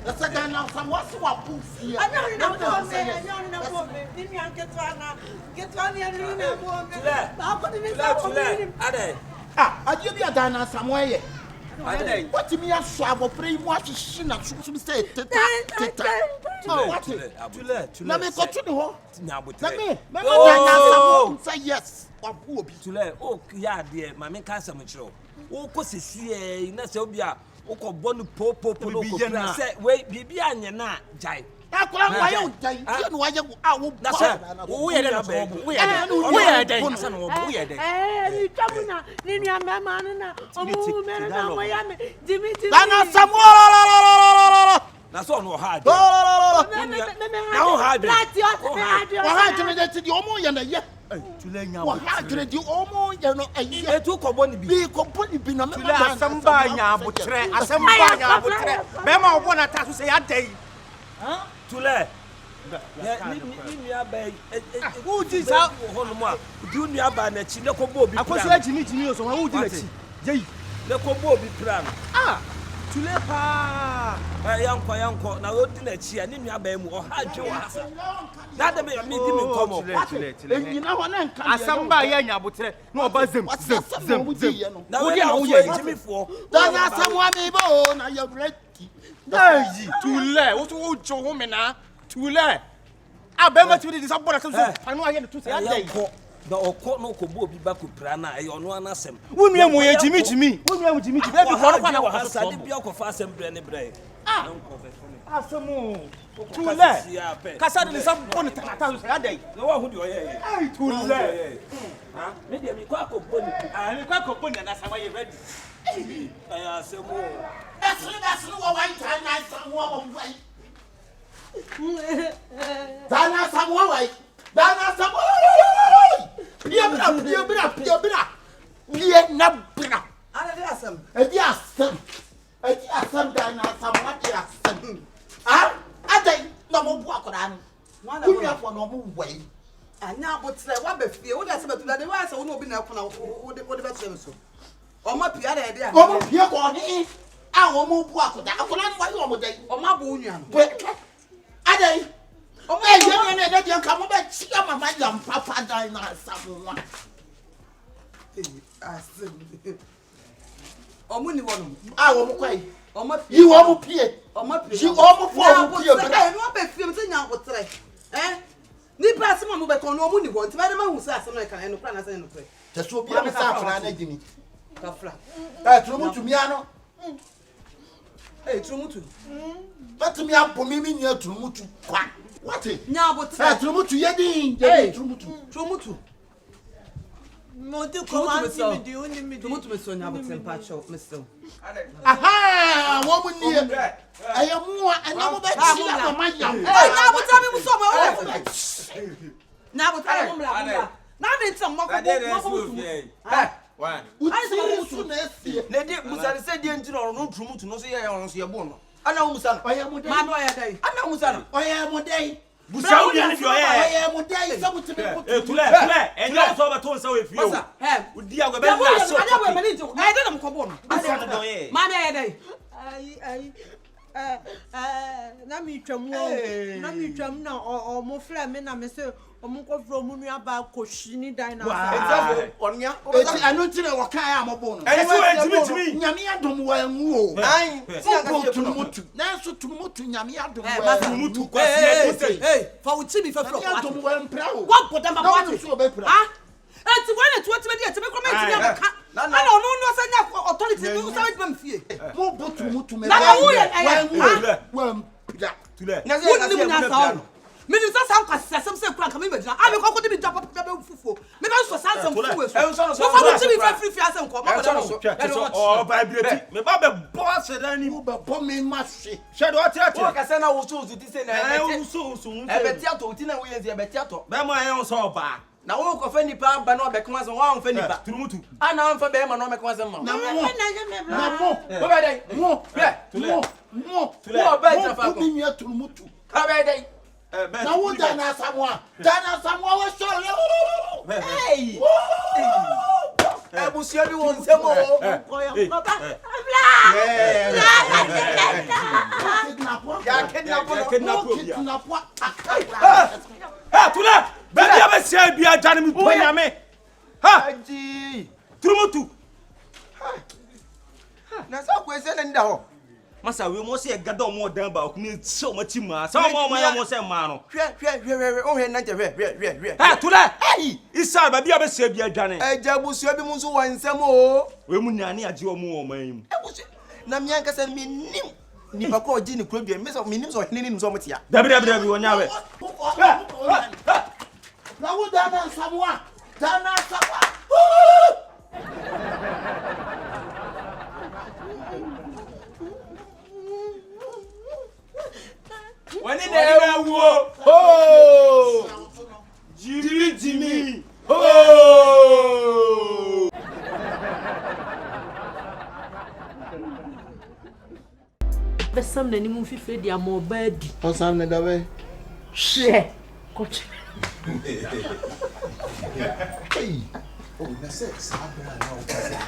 Speaker 2: That's a guy now. Someone swap booth here. I know I give you a diner somewhere. What do you mean? I swab or pray what is she not to say? Let me go to the hall. Let me say yes.
Speaker 4: Oh, yeah, dear, my main cancer mature. Oh, cause it's here in Nassobia. Oh, Bonu Popo, wait, Bibi and na Jai.
Speaker 2: I can't why you are. We
Speaker 4: that's all no hard.
Speaker 2: No hard.
Speaker 4: Tulepa yanko na odi na chi ani nua ba mu o ha dwe wa asa na da me di me komo
Speaker 2: enyina ho na nka
Speaker 5: asamba ya nya botre na oba zem
Speaker 4: na wo dia wo ye jimifo
Speaker 2: da na samwa me bo na ya reti
Speaker 5: eyi tule wo to jo ho me na tule abema ti di sabora so anu aye to say
Speaker 4: yanko da okọ no ko bo bi ba ko pra na e ono anasem
Speaker 5: wonu amu ye jimi wonu amu jimi be bi ko
Speaker 4: kwa wa asa de bia ko fa asem bre ne bre
Speaker 5: asemu tule kasa de sam bon tata so ya dai
Speaker 4: na wa hu de oye
Speaker 5: ai tule
Speaker 4: ha me de mi kwa ko boni
Speaker 5: mi kwa ko boni na sama ye ready
Speaker 4: ay asemu
Speaker 2: that's what one time na samwa bo wai dana samwa wai dana samwa Pia na bra. Edi asem dana samwa ti asem. Ah, adai na mo bu akora no. Unu afọ na mo wai.
Speaker 9: Anya abotre wa be fie wo da se betu da de wa se wo no obi na akona wo de be tere so. Omo pia da de a.
Speaker 2: Omo pia ko ni. A wo mo bu akora. Akora ni wa yo mo dai.
Speaker 9: Omo abo onua no.
Speaker 2: Adai. Omo ye ne de nka mo be chia mama yam papa dai na samwa.
Speaker 9: Asem. Omo ni wono.
Speaker 2: A wo mo kwai.
Speaker 9: Omo pia.
Speaker 2: Yi wo mo pie.
Speaker 9: Omo pia.
Speaker 2: Ji omo fo mo pie bra.
Speaker 9: No be fie me se nya abotre. Ni pa asem mo be kon no omo ni wo nti ba de ma hu se asem na kan no pra na se no pre.
Speaker 2: Te so bia me sa fra na gimi.
Speaker 9: Kafra.
Speaker 2: Tromutu mi ano.
Speaker 9: Tromutu.
Speaker 2: But me apo mi ni tromutu kwa. What?
Speaker 9: Nya abotre.
Speaker 2: Tromutu ye din, tromutu.
Speaker 1: Mo de command me di oni mi di.
Speaker 9: Tromutu me so nya abotre pa cho me so.
Speaker 2: Aha, wo mu ni. Aye mu ana mo be chi ya mama yam.
Speaker 9: Nya abotre mi so mo. Nya abotre mo mla. Na me ntam mo ko.
Speaker 5: One.
Speaker 2: Uti na esie.
Speaker 5: Na di musa se di enti no no trumutu no so ye ono so ye bo no. Ana musa no.
Speaker 2: Oye mo dai.
Speaker 9: Ma no ya dai.
Speaker 5: Ana musa no.
Speaker 2: Oye mo dai.
Speaker 5: Busa wo ni fi oye.
Speaker 2: Oye mo dai so muti me ko.
Speaker 4: Tule enyo so ba ton sa we fio udi agwa be
Speaker 9: na
Speaker 4: so
Speaker 9: ada we mani jo ai dem ko bo no.
Speaker 5: Busa no ye.
Speaker 9: Ma na ya dai.
Speaker 1: Ai na mi twam na o mo fra me na me se o mo ko fro mo nua ba ko shini dan na
Speaker 5: Exactly. Onya.
Speaker 2: Eti anu tire wo kan ya mo bo no.
Speaker 5: Enti
Speaker 2: nyame adom wa nwu o.
Speaker 5: Ai.
Speaker 2: Si aga trumutu. Na so trumutu nyame adom wa.
Speaker 5: Trumutu kwasi
Speaker 9: fa uchi mi fa fro.
Speaker 2: Nyame adom wa mpra o.
Speaker 9: Wa boda ma
Speaker 2: What?
Speaker 9: kwati. Ah? Enti wana tuwa tibe dia tibe ko me ti aka. Ana onu no se nya authority do sa me fie.
Speaker 2: Mo bo trumutu me.
Speaker 9: Na wo ye
Speaker 2: wa mpra.
Speaker 5: Tule.
Speaker 9: Na se na sa. Me ni sa am kwasi asem se kura ka me bedina. Abi ko ko de bi drop papa be fufuo. Me ba so sa asem fufuo so. So fa uchi mi fa free free asem nko ma
Speaker 5: so oh vibrate me ba be boss dan ni
Speaker 2: be me mashi
Speaker 5: hwe do ati
Speaker 2: o ka se na wo so ti se na
Speaker 5: e
Speaker 2: be ti ato ti na wo yenzi e be ti ato
Speaker 5: be mo ayen so ba
Speaker 2: na wo ko fa nipa ba na obekoma so wa fa nipa
Speaker 5: turumutu
Speaker 2: ana fa be ma na obekoma so ma
Speaker 1: na
Speaker 2: mo o be dai mo wo be ta fa ko
Speaker 10: mi mi turumutu
Speaker 2: ka be dai
Speaker 10: na wo dana samwa wo so
Speaker 2: hey ebusia bi won semo
Speaker 1: papa
Speaker 10: kidnap
Speaker 5: tula be dia be sia bia jane mi ponya me ha
Speaker 2: aji
Speaker 5: turumutu
Speaker 2: na sa ko ese nda ho
Speaker 5: masa we mo se gada mo dan ba ku ni se o mati ma sa mo ya mo se ma no
Speaker 2: hwe o hwe na je hwe
Speaker 5: ha tula isa ba bia be sia bia jane
Speaker 2: eja busua bi mu so won nsem o
Speaker 5: we mu nyane age o mu o man yim
Speaker 2: na mi anka se mi nim nipa ko oji ni krodua mi so mi nim so hene nim so motia
Speaker 5: dabi wonya we
Speaker 10: na wo dana samwa
Speaker 5: wani na wo ho jimi ho
Speaker 1: besam na ni mu fife dia mo ba di
Speaker 10: o sam ne dawe
Speaker 1: hwe koche
Speaker 10: hey
Speaker 11: oh na se sabra na o pasa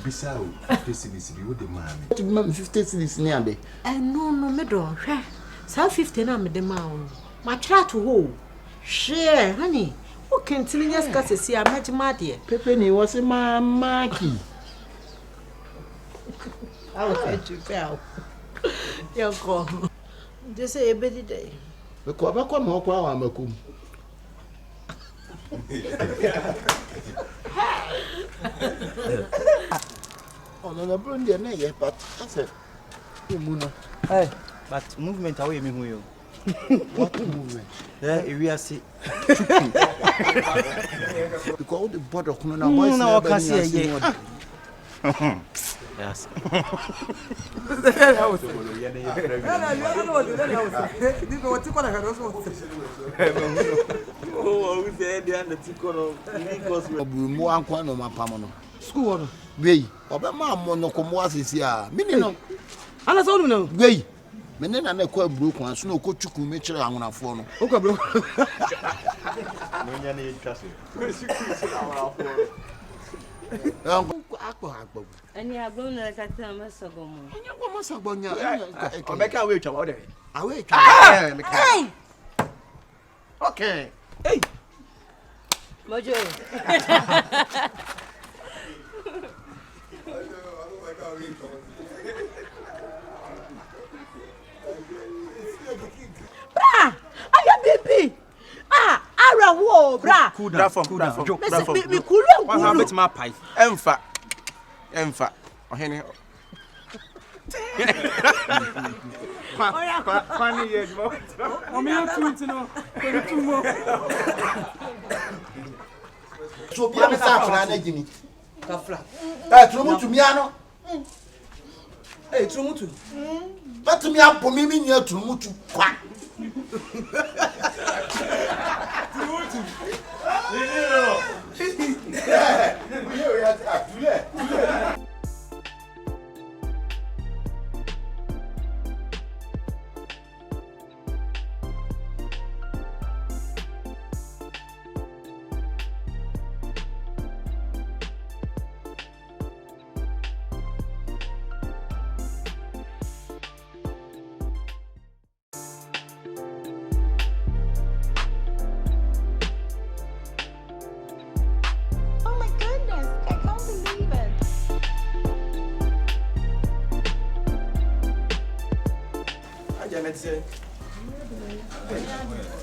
Speaker 11: bisa o facility bi wo de mami
Speaker 10: to mam 50 cedis ni ade
Speaker 1: no me do hwe sa 50 na me de ma o ma try to ho hwe honey o kentini nya ska sesi a majima de
Speaker 10: pepe ni wo se mamaki
Speaker 1: I was at you fell. Yo go. Just say a bit day.
Speaker 10: Beko abakọ na okwa wa makum. Ono na bro ndie na ye but I said mu no.
Speaker 6: Hey, but movement away me hu yo.
Speaker 10: What movement?
Speaker 6: We are see.
Speaker 10: Because the border kuno na boys
Speaker 6: na wakasi ye. Yes.
Speaker 10: Mu ankwa no mapam no. School no. Wey, obema mo no komo asisi a. Mini no.
Speaker 9: Ana so no.
Speaker 10: Wey. Mene na na kwa buru kwan so na okochuku me kire ahonafo no.
Speaker 9: Okwa buru.
Speaker 6: No nya na yitwase.
Speaker 10: Akpo.
Speaker 12: Ani agbon na kata masagomo.
Speaker 10: Anya kwa masagonya.
Speaker 2: Omeka we twa wo de.
Speaker 10: Awe twa.
Speaker 12: Hey.
Speaker 2: Okay.
Speaker 12: Hey. Mojo.
Speaker 1: Bra! Aya baby. Ara wo bra.
Speaker 6: Cool down.
Speaker 1: Me kulu.
Speaker 6: One have it my pipe. Emfa. Ohene. Kwani ye mo.
Speaker 9: Omi o twin no. Ko tu mo.
Speaker 10: So bia me sa afra na gimi.
Speaker 2: Kafra.
Speaker 10: Turumutu mi ano.
Speaker 2: Turumutu.
Speaker 10: Batumi abọ mi mi nya turumutu kwa.
Speaker 5: turumutu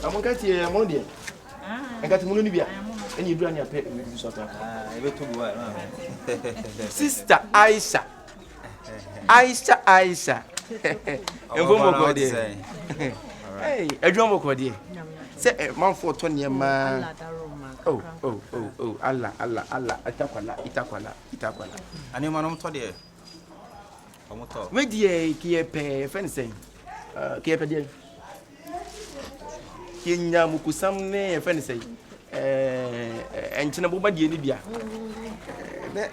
Speaker 2: I'm going to get a money. I got money. And you bring your pet with this water. Sister Aisha. Hey, a drum of
Speaker 5: Say a man for 20 man. Oh, Allah, itakwala.
Speaker 6: And you man to there.
Speaker 5: Where dear Kiepe fencing? Kiepe dear. Kinya mukusamne fencing. And Chinabuba Libya.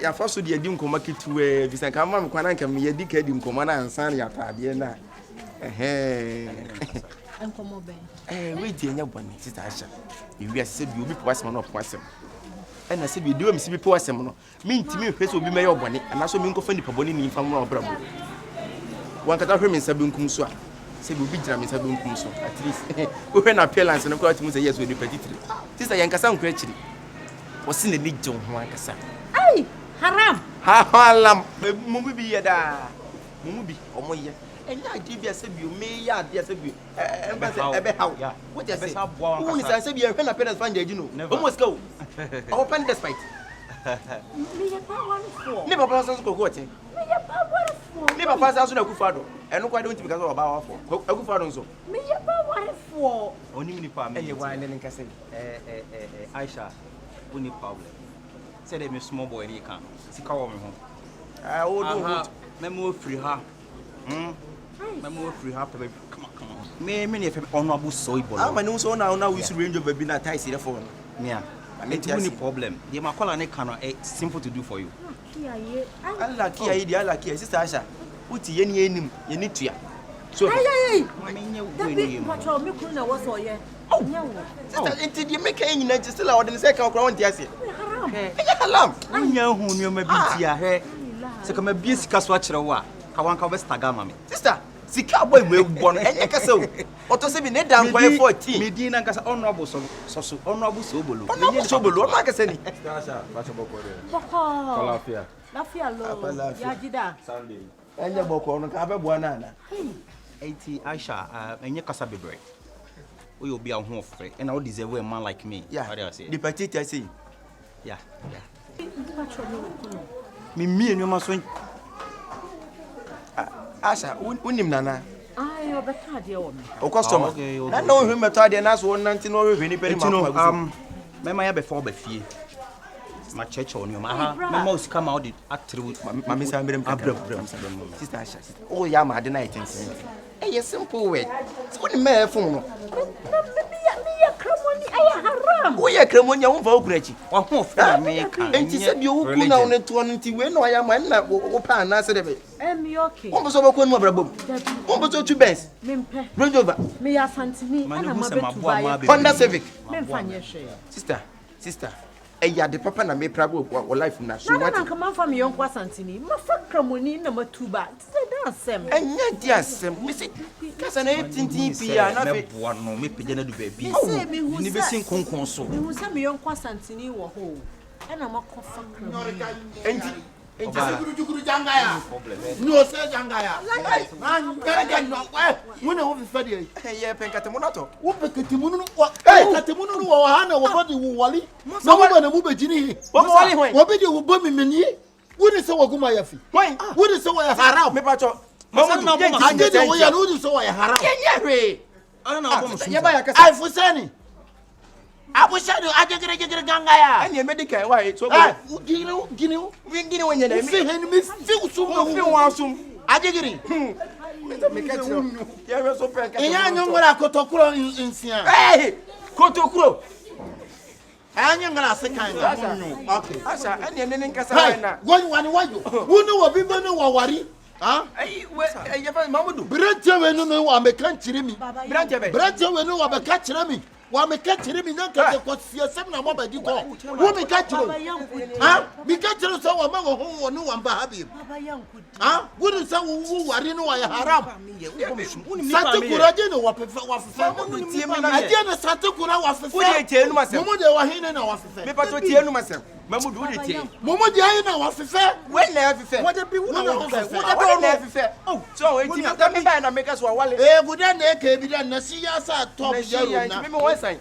Speaker 5: Ya first dia dim ko makitu bisa ka mam kwana nka me yedi ka dim ko mana ansan ya taade na
Speaker 1: enkomo ben
Speaker 5: we die nya boni tita asha wi ase bi obi powasem no powasem na se bi de mi se bi powasem no mi ntimi hwese obi me ye oboni ana so mi nkofa nipa boni ni fam no obrabo wan kata hwe mi nsa benkum so a se bi obi gira mi nsa benkum so at least we hwe na appearance no ko atimu se yes we di petitri tita yankasa nkwa chiri wo se ne ni gye ho ankasa
Speaker 1: haram
Speaker 5: halam mumu bi yeda mumu bi omoye enya ade bi asabi o me ya ade asabi ebe how what you say who is asabi e na parents find the no almost go open despite
Speaker 1: me ya power for
Speaker 5: ne papa so ko ko te me ya power for ne papa so na kufado eno kwa don't because of ba for akufado nso
Speaker 1: me ya power for
Speaker 6: oni ni pa me
Speaker 5: enye wa ne nka say
Speaker 6: Aisha uni problem said me small boy ni kan sika wo me ho
Speaker 5: o do
Speaker 6: memo free ha memo free ha pe come on me ne fe honorable soy bolo
Speaker 5: ma no so na we should range over be na tie see the phone
Speaker 6: yeah any problem the makola ne kan simple to do for you
Speaker 5: Allah kiyaye di Allah kiyaye sister Aisha uti ye ni enim ye ni tua so
Speaker 6: me nye we ni
Speaker 1: ma cho me kunu na wo so ye
Speaker 5: sister enti di make enyina ji still award ne say kan okra won ti ase haram
Speaker 6: anya hu ni o ma bi ti a he se ka ma bi sika so a kire wo a ka wan ka be stagama me
Speaker 5: sister sika boy mu egbo no enye kase o oto se bi ne dan kwa 14
Speaker 6: me di na nkasa honorable so honorable so bolo
Speaker 5: me nye so bolo ma kase ni
Speaker 11: Sasa bacho boko de
Speaker 1: boko
Speaker 11: lafia
Speaker 1: lo ya jida
Speaker 11: Sunday
Speaker 5: enye boko no ka be bo na na
Speaker 6: enti Aisha enye kasa bebre we obi a ho ofre and I deserve a man like me
Speaker 5: what
Speaker 6: do you say
Speaker 5: the petite say
Speaker 6: yeah me enu ma so
Speaker 5: Asha unim nana
Speaker 1: ayo beta de wo me
Speaker 5: o customer na no hwe meto de na so nanti no hwe ni peri ma
Speaker 6: mema ya before be fie ma church on you ma mema us come out attribute
Speaker 5: ma me say merem sister Asha oh ya ma de na itinsi eh simple way so ni me fun no
Speaker 1: haram
Speaker 5: ya kremoni a won okurachi
Speaker 6: wa ho fa me kan
Speaker 5: enti se bi oku na won to no nti we no ya ma na wo pa na se de be
Speaker 1: me okay
Speaker 5: won so bako no brabom won so two bens
Speaker 1: me mpe
Speaker 5: Range Rover
Speaker 1: me ya santini ana ma betu ba
Speaker 5: Honda Civic
Speaker 1: me mfanye hwe
Speaker 5: sister ya de papa na me prabo wo life na so what
Speaker 1: na kan man fa me yon kwa santini ma fa kremoni na matuba se da asem
Speaker 5: enya di asem me se kasa na tintin pia na
Speaker 6: me boa no me pede na do ba bi ni be sin konkon so
Speaker 1: me hu se me yon kwa santini wo ho ana makofa
Speaker 5: enti
Speaker 10: Juguru jangaya. No say jangaya. Man no when wo fe dey.
Speaker 5: Ye penkatemu na to.
Speaker 10: Wo penkatemu no wo. Penkatemu no wo ha na wo body wo wali. No wo ba na mu bejini.
Speaker 5: Wo wali hoy.
Speaker 10: Wo be dey wo bo mimini. Wo ni se wo guma ya fi.
Speaker 5: Hoy.
Speaker 10: Wo ni se wo ya haram.
Speaker 5: Me pa cho. Mamu na bo ma
Speaker 10: anje wo ya no ni se wo ya haram.
Speaker 5: Ye hwe.
Speaker 6: Ana na bo mo
Speaker 5: ye ba ya kasa.
Speaker 10: Ai fusani. Abushadu ajegere gangaya.
Speaker 5: Ani medical why so
Speaker 10: go. Gini
Speaker 5: wonye na
Speaker 10: mi. Fi hen mi fi usum
Speaker 5: no fi wan sum.
Speaker 10: Ajegere.
Speaker 5: Me ka tiro. Ye we so penka.
Speaker 10: Iya nyongora kotokuro insia.
Speaker 5: Eh! Kotokuro.
Speaker 10: Anya ngala sekan.
Speaker 5: Okay. Asha ani ene nkasa na.
Speaker 10: Wani wajo. Wonu wo bibo no wawari. Ah?
Speaker 5: Ai we ye fa Mamudu.
Speaker 10: Brante we no wa meka nkire mi.
Speaker 5: Brante
Speaker 10: we no wa meka kire mi. Wa meka kire mi nan ka ko siasem na mo ba di ko. Wo meka kire. Ah? Meka kire so wa ma wo ho no wa mba habi. Ah? Wo ni sa wo wari no wa ya haram. Sate kuraje no wa fefe wa fefe. Aje na sate kura wa fefe.
Speaker 5: Wo de tie nu masem.
Speaker 10: Mo de wa hin na wa fefe.
Speaker 5: Me pato tie nu masem. Mamudu wo de tie.
Speaker 10: Mo de ayi na wa fefe.
Speaker 5: When na fefe.
Speaker 10: Wo de bi wo na wa fefe.
Speaker 5: Wo de fefe. Oh, so we ti me buy na make us wa wale.
Speaker 10: Buda na ke bi da na si ya sa top yaro na.
Speaker 5: Me wan sign.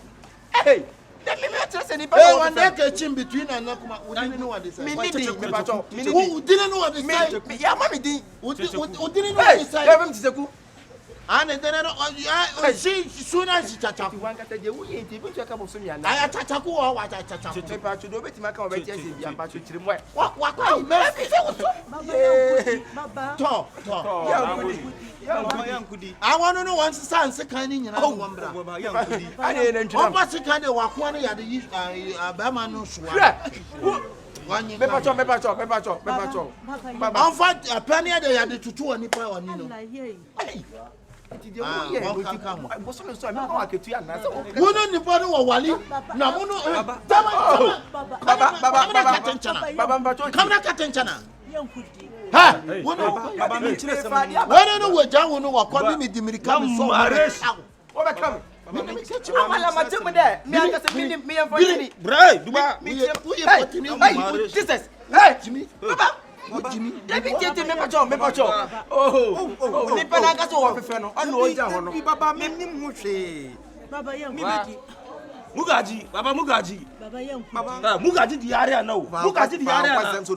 Speaker 5: Hey. Let me trust any
Speaker 10: person. Hey, one day ke chim between and kuma udini no wa dey say.
Speaker 5: Me pato.
Speaker 10: Udini no wa dey say.
Speaker 5: Ya ma me din.
Speaker 10: Udini no wa dey say.
Speaker 5: Ya bem tiseku.
Speaker 10: And then she soon as she chacha.
Speaker 5: One got a you ain't even check up some yan.
Speaker 10: I chachaku or what I chacha.
Speaker 5: To do it, my conversation, I'm about to trim. What?
Speaker 10: Talk. I want to know once the sun second in one brother.
Speaker 5: I didn't know
Speaker 10: what's the kind of walk one at the Bamanos.
Speaker 5: Pepper.
Speaker 10: I'm fight a penny a day at the 2 and the power. Wouldn't the bottle of Wally? No, come back attention. Ha! What do we do? No, what calling me Dimicam so marriage? Overcome.
Speaker 5: Jimmy, let me get him a job. Oh, Nipanaka so often. I know it. Baba, Mugaji, Baba Mugaji, Mugaji, the area now. Mugaji, the area. So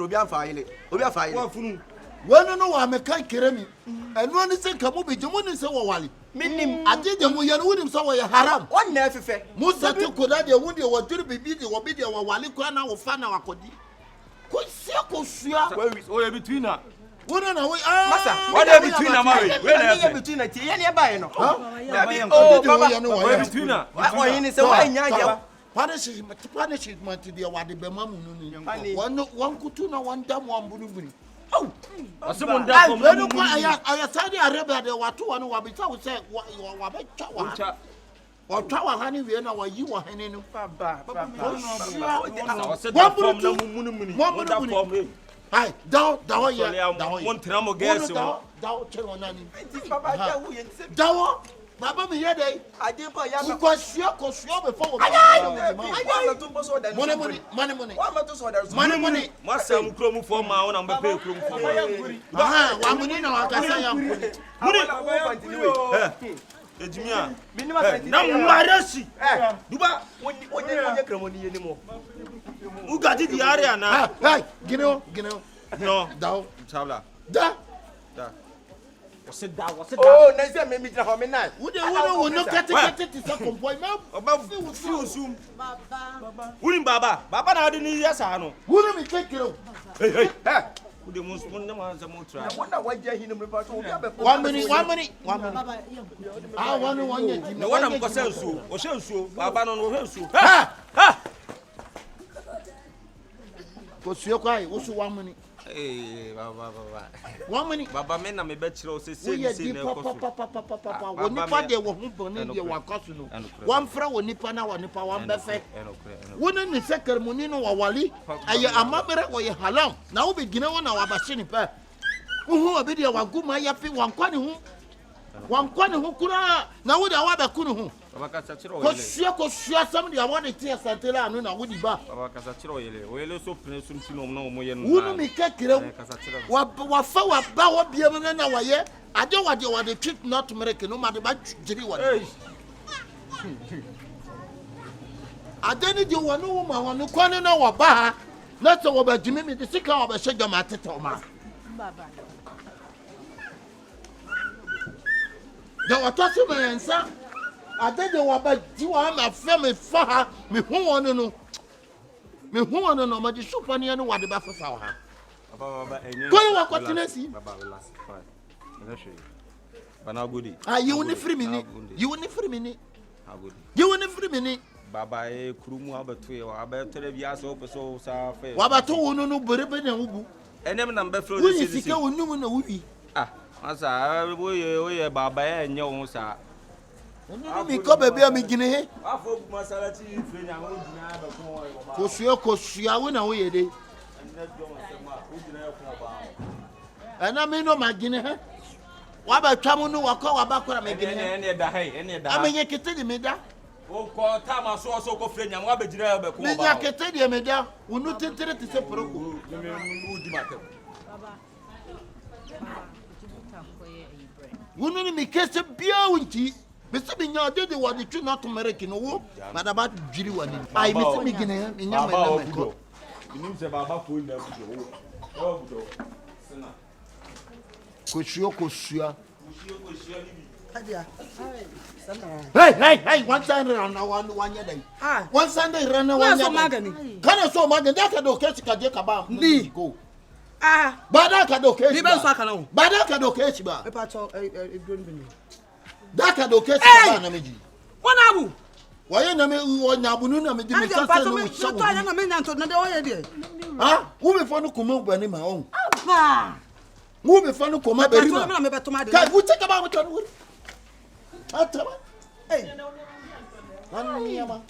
Speaker 5: we are fine.
Speaker 10: Well, no, I'm a kind Keremi. And one is a Kamubi, Jamun is a Wally. Meaning, I did them with him so haram. One never. Musa took Kodadia, would you want to be busy or be there while you can now fan our Kodi?
Speaker 5: Where is between us?
Speaker 10: What are we?
Speaker 5: What are between us? Where are between us? Oh, between us. What is the
Speaker 10: punishment to the Wadi Bemamu? One Kutuna, one damn one Bulubri. Oh, someone down. I said, Arabia, there were 2 and one because say, what you are about Tower. Or Tower Honey, we know what you are hanging. Hi, down, Baba me here day. I didn't buy ya because you before. Money.
Speaker 4: What some chrome for my own and pay chrome for
Speaker 10: my. One minute now I can say
Speaker 4: Ejimia. Na mwaresi. Duba wonye kremoni anymore. Who got it the area now?
Speaker 10: Hey, Gino.
Speaker 4: No.
Speaker 10: Down.
Speaker 4: Tabla.
Speaker 10: Da.
Speaker 5: Oh, nice to meet you. How many nights?
Speaker 10: Would you not get it to some point?
Speaker 4: About few soon. Baba. Baba, I didn't need yes, I know.
Speaker 10: Wouldn't we take you?
Speaker 4: Hey. The most I
Speaker 5: wonder why you're here.
Speaker 10: 1 minute. I want to one yet.
Speaker 4: No one of us or so. Baba no so.
Speaker 10: Because you're quiet. What's 1 minute?
Speaker 4: Hey, Baba.
Speaker 10: 1 minute.
Speaker 4: Baba, men, I'm a bachelor.
Speaker 10: Papa. When you find the woman, you are costing one fro, Nipa now, Nipa, one buffet. Wouldn't the second Munino or Wally? I am a mother or a halam. Now begin on our bashing pair. Who a video of good my yappy one quantity. One quantity who could now would I have a kunu. Because somebody I want to tears until I know what you buy. Wouldn't me catch it? What for bow be able to know? I don't want you want to treat not to make no matter what you want. I didn't do one woman who can't know what bar. Not so about Jimmy, the sick of a sugar matter. There were touching my answer. I didn't want about you. I'm a family for her. Me who want to know. Me who want to know, but the super near no what the buffer for her. Go walk what you see.
Speaker 4: But now goody.
Speaker 10: You only 3 minutes. You only 3 minutes. You only 3 minutes.
Speaker 4: Baba, Krumu, about 2 or about 3 years old, so fair.
Speaker 10: What about 2 no Buriban and Ubu?
Speaker 4: And them number flow.
Speaker 10: Who is the one no movie?
Speaker 4: Ah, as we Baba and your sir.
Speaker 10: Me come a beer beginning. Kosia win away a day. And I may know my guinea. What about Tamuno or call about what I'm making? I mean, you can tell me that. Oh, call Tama so go friend and what be driver. I can tell you, Meda, who not intended to say Opoku. Wouldn't me catch a beer with you? Mr. Bignor did what the two not American war, but about Judy one. I miss the beginning in your mind. You need to Baba for them. Kosia. Hey, one Sunday run one year day. One Sunday run one year. Can I so magazine that can do catch Kaba? Go. Badaka do catch. Badaka do catch. Daka do catch.
Speaker 9: One abu.
Speaker 10: Why na me won abunu na me di me kasa no so
Speaker 9: na me nyanto na de wo ye de.
Speaker 10: Ah, wo me fo no kuma bani ma on.
Speaker 9: Aba.
Speaker 10: Wo me fo no kuma bani ma.
Speaker 9: Na me beto ma de.
Speaker 10: Ka wo take about what no. Ataba. Hey. Aniyama.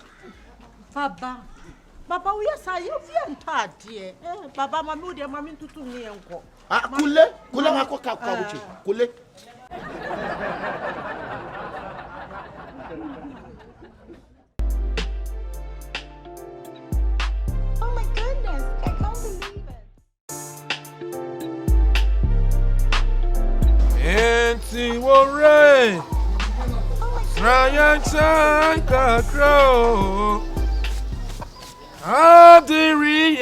Speaker 1: Baba we say you fi antade. Baba mama wo de mama ntutu ni enko.
Speaker 10: Ah, kule makoka kwa buchi. Kule.
Speaker 8: Oh my goodness, I can't believe it.
Speaker 13: Enti wore. Ryan Chanka Crow. Adirias.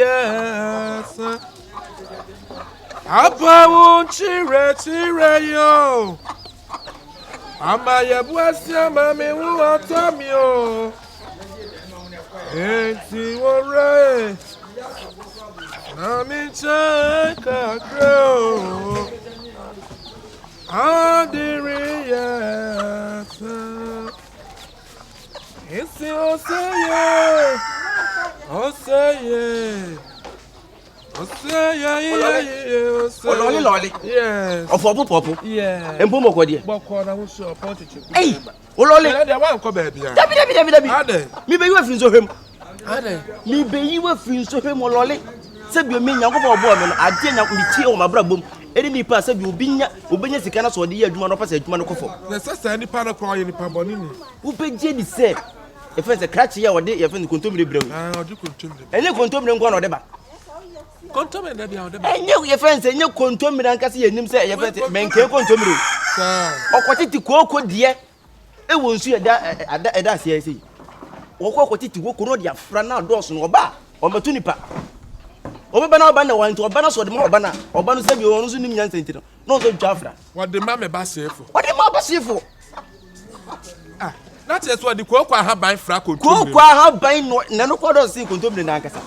Speaker 13: Apa chire yo. Amaya buasia mame wu atamio. Enti wore. Ryan Chanka Crow. Adirias. It's Oseye.
Speaker 5: Lolly.
Speaker 13: Yes.
Speaker 5: Of Opoku.
Speaker 13: Yeah.
Speaker 5: And Bumoko dear.
Speaker 13: Bokona was so important.
Speaker 5: Hey, Lolly.
Speaker 13: There one come baby.
Speaker 5: Ade. Me be you feel so him. Ade. Me be you feel so him Lolly. Said you mean Yanko boy, I didn't me tea on my brother. Any pass said you be Sikana so dear, you want to pass a man of
Speaker 13: the sister any panel call any pabonini.
Speaker 5: Who paid Jenny said, if it's a cratch here or day, you have to continue to bring.
Speaker 13: I do continue.
Speaker 5: And you continue one or the back.
Speaker 13: Continue the other.
Speaker 5: And you, your friends, and you continue and can see a name say, you men can't continue. Or what it to cocoa, dear. It will see at that CIC. Or what it to go on your front now, doors no bar, or Matunipa. Obana bana want to bana so the more bana or bana say you on zoom yantin no so jafra
Speaker 13: what the mama basse for
Speaker 5: what the mama basse for
Speaker 13: ah that is what the kokwa ha ban fra ko
Speaker 5: ha ban no na no kodo sin kontomre na nkasa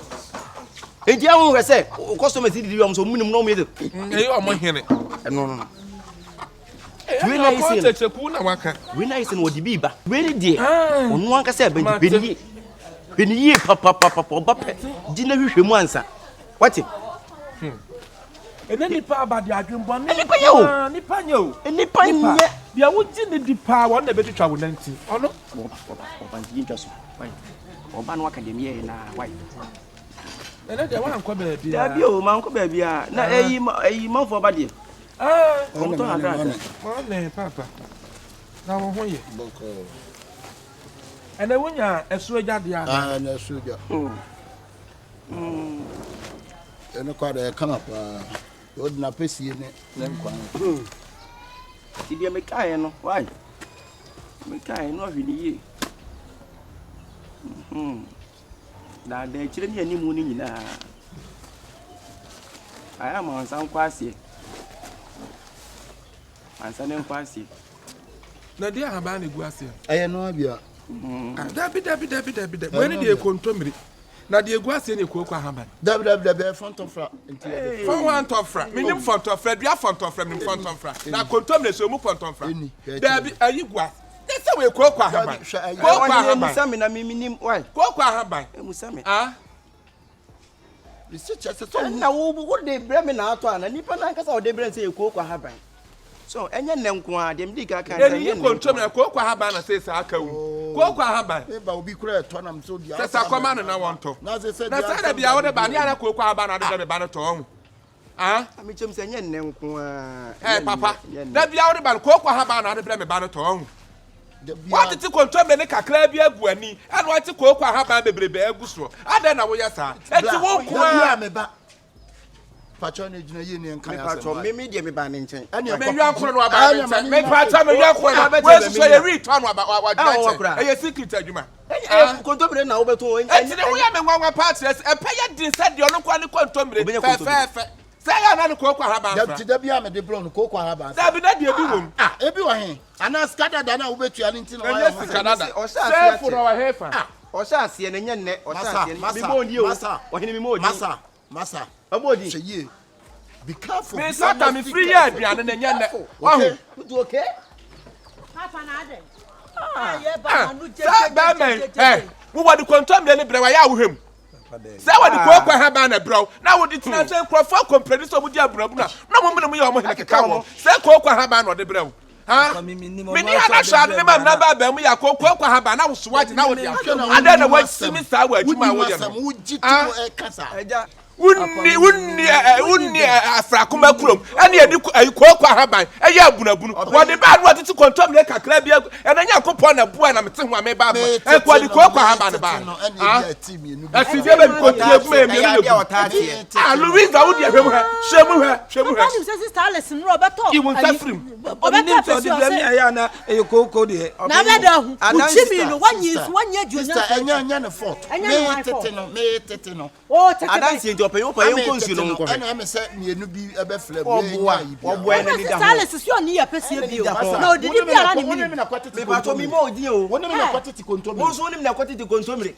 Speaker 5: eji ahun we say customer si di am so munum no me de
Speaker 13: eh o mo hene
Speaker 5: no
Speaker 13: we na isi teteku na waka
Speaker 5: we na isi no di biba we ni de onu ankasa ban di beniye papa oba pe di na hwehwe mu ansa what it?
Speaker 13: And then the power about the adrenaline.
Speaker 5: Nipanyo.
Speaker 13: They are watching the power on the better travel 90. Oh no?
Speaker 5: Just Oban Academy na white.
Speaker 13: And then they want to baby.
Speaker 5: Man, baby. Na a month for body.
Speaker 13: Papa. Now, when you and then when you're a soldier,
Speaker 10: and a soldier. And a quite a come up. Would not piss in it. Then,
Speaker 5: did you make I know why? Make I know really. Now, the children any morning in I am on some quasi. And some quasi.
Speaker 13: Now, dear Habani Guasia.
Speaker 10: I know idea.
Speaker 13: Debbie. When did you control me? Now the Guasia and Coca Haman.
Speaker 10: Debbie front of fra.
Speaker 13: For one top fra. Minimum front of Fred, we are front of Fred in front of fra. Now control me so move front of fra. Debbie, are you guas? That's the way Coca Haman. Coca
Speaker 5: Musamina, minim, why?
Speaker 13: Coca Haman.
Speaker 5: Musami.
Speaker 13: Ah?
Speaker 10: It's just a song.
Speaker 5: Now, what they bring me out and Nipanaka or they bring say Coca Haban. So, and your name, them digger can
Speaker 13: you control me. Coca Haban says Akabenezer. Coca Haban.
Speaker 10: But we could turn them so the
Speaker 13: that's a command and I want to.
Speaker 10: Now they said
Speaker 13: that's the other banana Coca Haban out of the banner to. Ah,
Speaker 5: I mean, Jim saying,
Speaker 13: hey, Papa, that be out about Coca Haban out of the banner to. What is to control the Kakabia Guani and what to Coca Haban the baby Gusto? I don't know what you say. It's a walk.
Speaker 10: Patronage union can
Speaker 5: me dear me banning.
Speaker 10: And
Speaker 13: you are going to make part of your say a return about what you secret, you man.
Speaker 5: Contemporary now, but
Speaker 13: and today we have one party. A payer said you're not going to contemporary. Say ya na ko kwa haba afra.
Speaker 10: Da bia me de blon ko kwa haba.
Speaker 13: Da bi na de ebi wom.
Speaker 10: Ebi wo he. Ana skada da na wo betua ne ntino wa.
Speaker 13: Yes Canada.
Speaker 5: Say
Speaker 13: for our hefa.
Speaker 5: Ɔhyɛ ne nyɛ nnɛ ɔhyɛ ne mimodi o ɔhene mimodi
Speaker 10: masa
Speaker 5: amodi
Speaker 10: seye be careful
Speaker 13: me sata me free ya aduane na nyɛ nnɛ wahu
Speaker 5: okay
Speaker 1: papa na ade ye ba manu je
Speaker 13: wo wadi kontom de ne bre wa ya wo hem say wadi ko kwa ha ba na bro na wo di tina say crofo compredi so budi abrabu na mo mu ya mo hene keka wo say ko kwa ha ba na de bre wo mini ana shade ne mam na ba ba mu ya ko kwa ha ba na wo swati na wo dia ada na wa simi sa wa adwuma wo dia
Speaker 10: wo jitu kasa
Speaker 13: unni afrakoma kurom ene edi ko kwa ha ban eye abunabunu wo de ba no atiti kontom le kakra bia ene nya kopon na bua na mete ho ame ba e ko di ko kwa ha ban ba asije be ko tie bu me me Louisa wo dia hwem ha hwemu ha
Speaker 1: ani se sister Alice no obeto
Speaker 13: iwu nsafrim
Speaker 4: obeto so de mi aya na e ko de
Speaker 1: na be da hu uchimi no wanye junya
Speaker 10: enya ne fort me tete no
Speaker 1: o tete
Speaker 5: adansi nti open yo konsu no nko
Speaker 10: ana me se mienu bi ebe flem
Speaker 5: obo ene ni da ho
Speaker 1: Alice si oni ya pese bio na odidi bi ara ni mi
Speaker 10: me ba to mi mo odin o woni me na kwatiti kontomire
Speaker 5: mo so woni me na kwatiti kontomire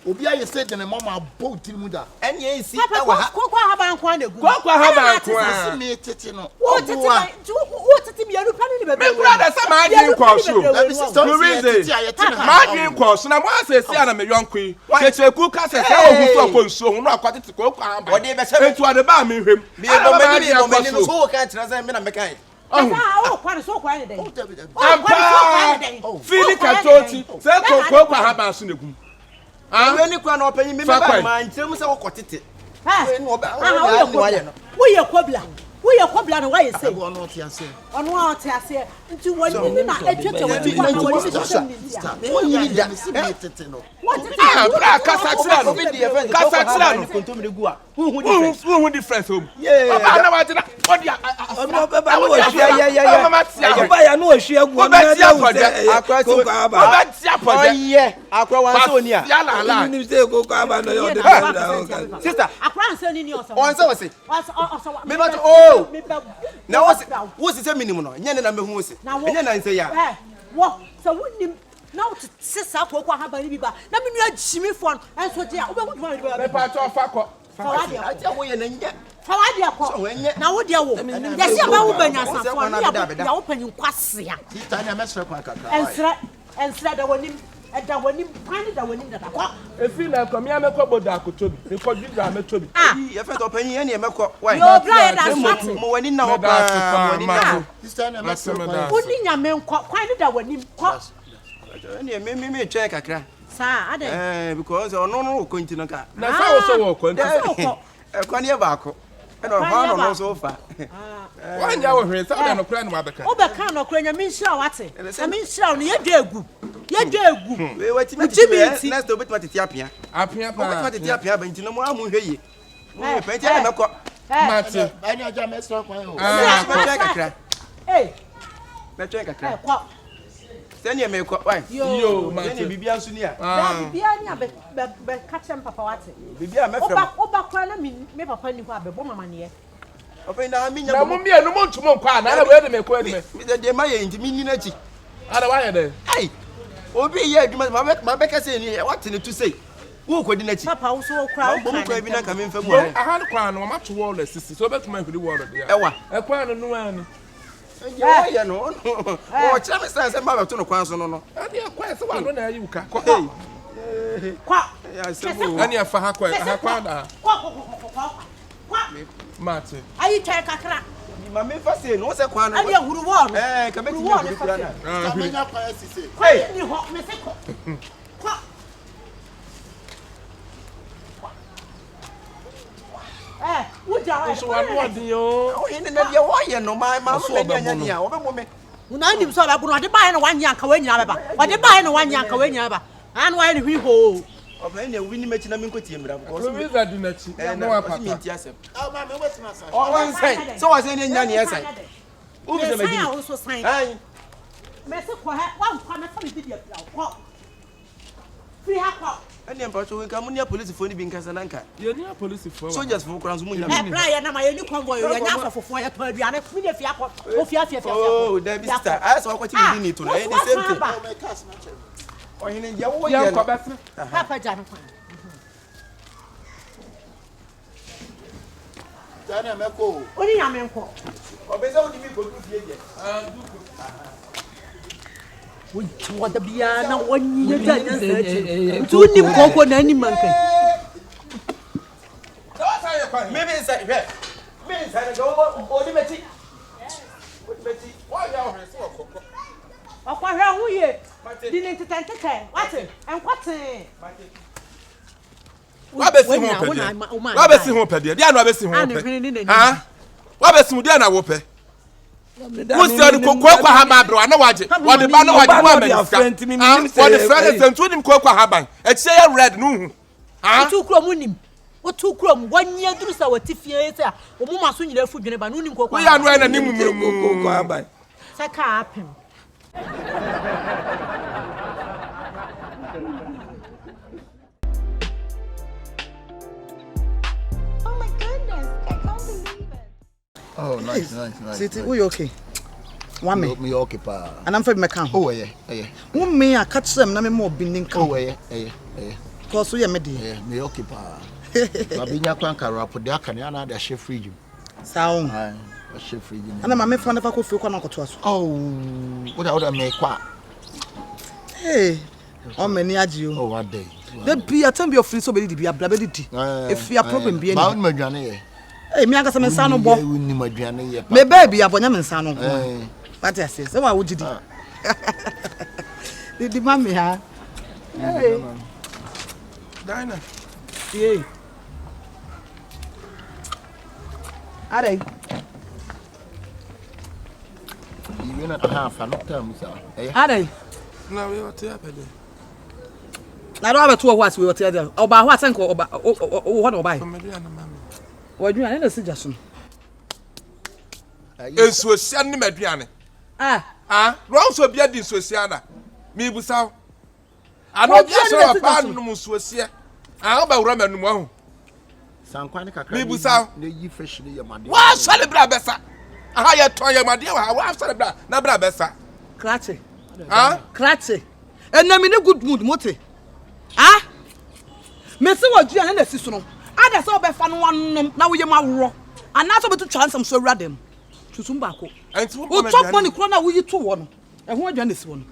Speaker 10: obi aye say de ne mama bo tiri da
Speaker 5: ene esi
Speaker 1: e wa ko kwa ha ban kwa na gu
Speaker 13: ko kwa ha ban kwa
Speaker 10: si me tete no
Speaker 1: o tete mi anu panu ni be
Speaker 13: me kura da sa ma adin kwa so Louise ma adin kwa so na mo asesi ana me yonkui Kyekyeku ka se se ohu so konsu ho no akwatiti ko kwa ha ban
Speaker 5: ode be se
Speaker 13: etu ade ba me hwem
Speaker 5: me do me ni so ka tira se me na me kai
Speaker 1: o kwa so kwa ni den
Speaker 13: fili katoti se ko kwa ha ban so na gum
Speaker 5: we ni kwa na opanyi me ba ma ntirem se wo kotete
Speaker 1: wo ye kobla no wa ye se
Speaker 10: ono ti ase
Speaker 1: nti woni ni na etwete woni kwa na woni se
Speaker 10: me tete no
Speaker 13: bra kasatsira no
Speaker 5: kontomire gu a
Speaker 13: who difference home baba na watina odia
Speaker 4: baba no ohia baba ya no ohia gu na da wo
Speaker 5: akwa so
Speaker 13: baba tia pode
Speaker 5: oye akwa wan so ni a
Speaker 13: ya la la
Speaker 4: ni se ko kwa ba no yo de
Speaker 5: sister
Speaker 1: akwa nse ni oso
Speaker 5: on se wose me ba na wo se minimum no nya ne na mehu wose nya na nse ya
Speaker 1: wo so woni na wo sisa ko ha ba ni bi ba na me nua jimi fo enso je a wo be hu dwuma
Speaker 13: me pa to fa ko
Speaker 5: ati wo ye na nya
Speaker 1: fawadi akọ na wo de wo yesi aba wo banya safo ya wo panyin kwase ya
Speaker 10: tita na mesre kwa kaka
Speaker 1: ensre da wonim da wonim pan da wonim da kwa
Speaker 13: efi na ko mi amekọ bodo akotobi e ko bidra ametobi
Speaker 5: ye fe to panyin ye ne emekọ why
Speaker 1: yo bra da swat
Speaker 5: mo wani na ho pa
Speaker 10: wani na tita na mesre kwa
Speaker 1: uni nyame nkọ kwan da wonim kọ
Speaker 5: ne me twa kakra
Speaker 1: sa ade
Speaker 5: because ono ko ntino ka
Speaker 13: na sa wo so wo ko ntino
Speaker 5: kwan ye ba ko eno ha no so fa
Speaker 13: wanya wo hwe sa no kura no abeka
Speaker 1: obeka no kura nya minhira wate na minhira no ye dwa egu
Speaker 5: we wati meti next obet mati apia
Speaker 13: pa
Speaker 5: obet mati apia ba ntino mo amu hwe ye mo pe ntia na ko
Speaker 13: mati
Speaker 10: ani aja mesre kwa yo
Speaker 5: me kakra me twa kakra
Speaker 1: kwa
Speaker 5: sani me ko why
Speaker 13: yo mati
Speaker 5: bibia nsu ni a
Speaker 1: bibia ni be catchem papa wate
Speaker 5: bibia me frem
Speaker 1: oba kwa na me papa ni ko abebo mama ne ye
Speaker 5: open na mi nya
Speaker 13: na mo mie no mo ntumo kwa na na we de me ko ni
Speaker 5: me de ma ye nti mi ni na chi
Speaker 13: ada wa ye de
Speaker 5: ai obi ye aduma ma be ka say ni what ne to say wo ko di na chi
Speaker 1: papa wo so kra
Speaker 5: wo mo ko bi na ka me mfa mu
Speaker 13: aha no kwa no ma to wall la sisi so betuma hwiri wall de
Speaker 5: ewa
Speaker 13: e kwa no no ani
Speaker 5: ye no o cha me say ma be to no kwan so no no
Speaker 13: ani e kwa se wa no na ayi uka
Speaker 1: kwa
Speaker 5: ya se bo
Speaker 13: ani afa ha kwa da
Speaker 1: kwa
Speaker 13: mate
Speaker 1: ayi twa kakra
Speaker 5: ma me fa say no se kwan no
Speaker 1: ani ahuru wo no
Speaker 5: ka be ti ahuru kura na
Speaker 10: ka menya kwa sisi
Speaker 1: kwa ni ho me se ko kwa wuja wa
Speaker 13: so wa no odin yo
Speaker 5: o yin na dia wo ye no ma so be nya nya wo be mo me
Speaker 1: una nim so ba bu no de ba ye no wanya nka wanya ba ode ba ye no wanya nka wanya ba anu wa ye ni ho
Speaker 5: open ne wi ni mechi na me nkotie mbra
Speaker 13: because we za di na chi no wa papa
Speaker 5: mi ntia sem
Speaker 10: ma me wetin asa
Speaker 5: o wan sai so wa sai ne nya ne yesai o bi se me di
Speaker 1: ai me se ko ha wa kwa me fa me di dia ko free ha ko
Speaker 5: Any empathy when come near police for being Casananka.
Speaker 13: You near police for
Speaker 5: soldiers for Kranzmun.
Speaker 1: Convoy, you're not for fire per Diana,
Speaker 5: oh, there be star. I saw what you need to know. Any same thing. Or in your
Speaker 1: Papa Jan.
Speaker 10: Dana Meko.
Speaker 1: Only a man call. What the Biana 1 year, 2 new cocoa, any monkey.
Speaker 5: Maybe it's like that. Means I go on Betty. Why are you so?
Speaker 1: Of what are we? Didn't entertain. What's it? And what's it?
Speaker 13: Wabesi ho pede. Dia na wabesi ho pede. Ah? Wabesi mu dia na wo pe. Wo se ni kokwa haba bro na waje. Wo de ba na waje wo amerika. Wo de friend sentu nim kokwa haba. E che ya red no hu. Ah?
Speaker 1: Tu kro mu nim. Wo tu kro mu wanye duru sa wati fie se a wo mu maso nyira fu dwene ba no nim kokwa.
Speaker 13: Wo ya no na nim mu kokwa haba.
Speaker 1: Saka apem.
Speaker 10: Oh, nice.
Speaker 9: City, we okay? One
Speaker 10: me okay, pa.
Speaker 9: And I'm for my account.
Speaker 10: Oh, yeah.
Speaker 9: One me, I catch them, na me more binding.
Speaker 10: Oh, yeah.
Speaker 9: Cause we are medi.
Speaker 10: Yeah, me okay, pa. Babinya kwanka rap de aka ne ana da chef fridge.
Speaker 9: Sound.
Speaker 10: Ah, chef fridge.
Speaker 9: Ana ma me fa never ko fi kwa na koto aso.
Speaker 10: Oh, what me kwa.
Speaker 9: Hey. O many agio.
Speaker 10: Oh, what day.
Speaker 9: The be attend your free so be di abla be di. If your problem be any.
Speaker 10: Ba ma dwane ye.
Speaker 9: Hey, me aka se me nsa no bo.
Speaker 10: Ni ma dwane ye.
Speaker 9: Me baby abonya me nsa no. What I say? So why would you do? The mommy ha. Hey.
Speaker 13: Dina.
Speaker 9: Yeah. Are
Speaker 10: you not half an term, sir?
Speaker 9: Are
Speaker 13: no, we were here, Pedro.
Speaker 9: I don't have 2 hours we were there. About what think about what or buy? What do you need a suggestion?
Speaker 13: It's so sending me piano. Wrong so be a dissociana. Me busaw. I know just a pan no musuasia. I ba Awurama no mu.
Speaker 10: Sankwane kakra.
Speaker 13: Me busaw.
Speaker 10: Na yi freshly your made.
Speaker 13: Wa celebra besa. Aha ye ton ye made wa celebra na bra besa.
Speaker 9: Krache. Krache. Enna me ne good mood mote. Me se wadua na si so no. Ada se obefa no wanom na wo ye mawro. Ana so betu twansam so awura dem. Susum ba ko. O chop money kro na wo yi to wo no. Ehun adwa na si wo no.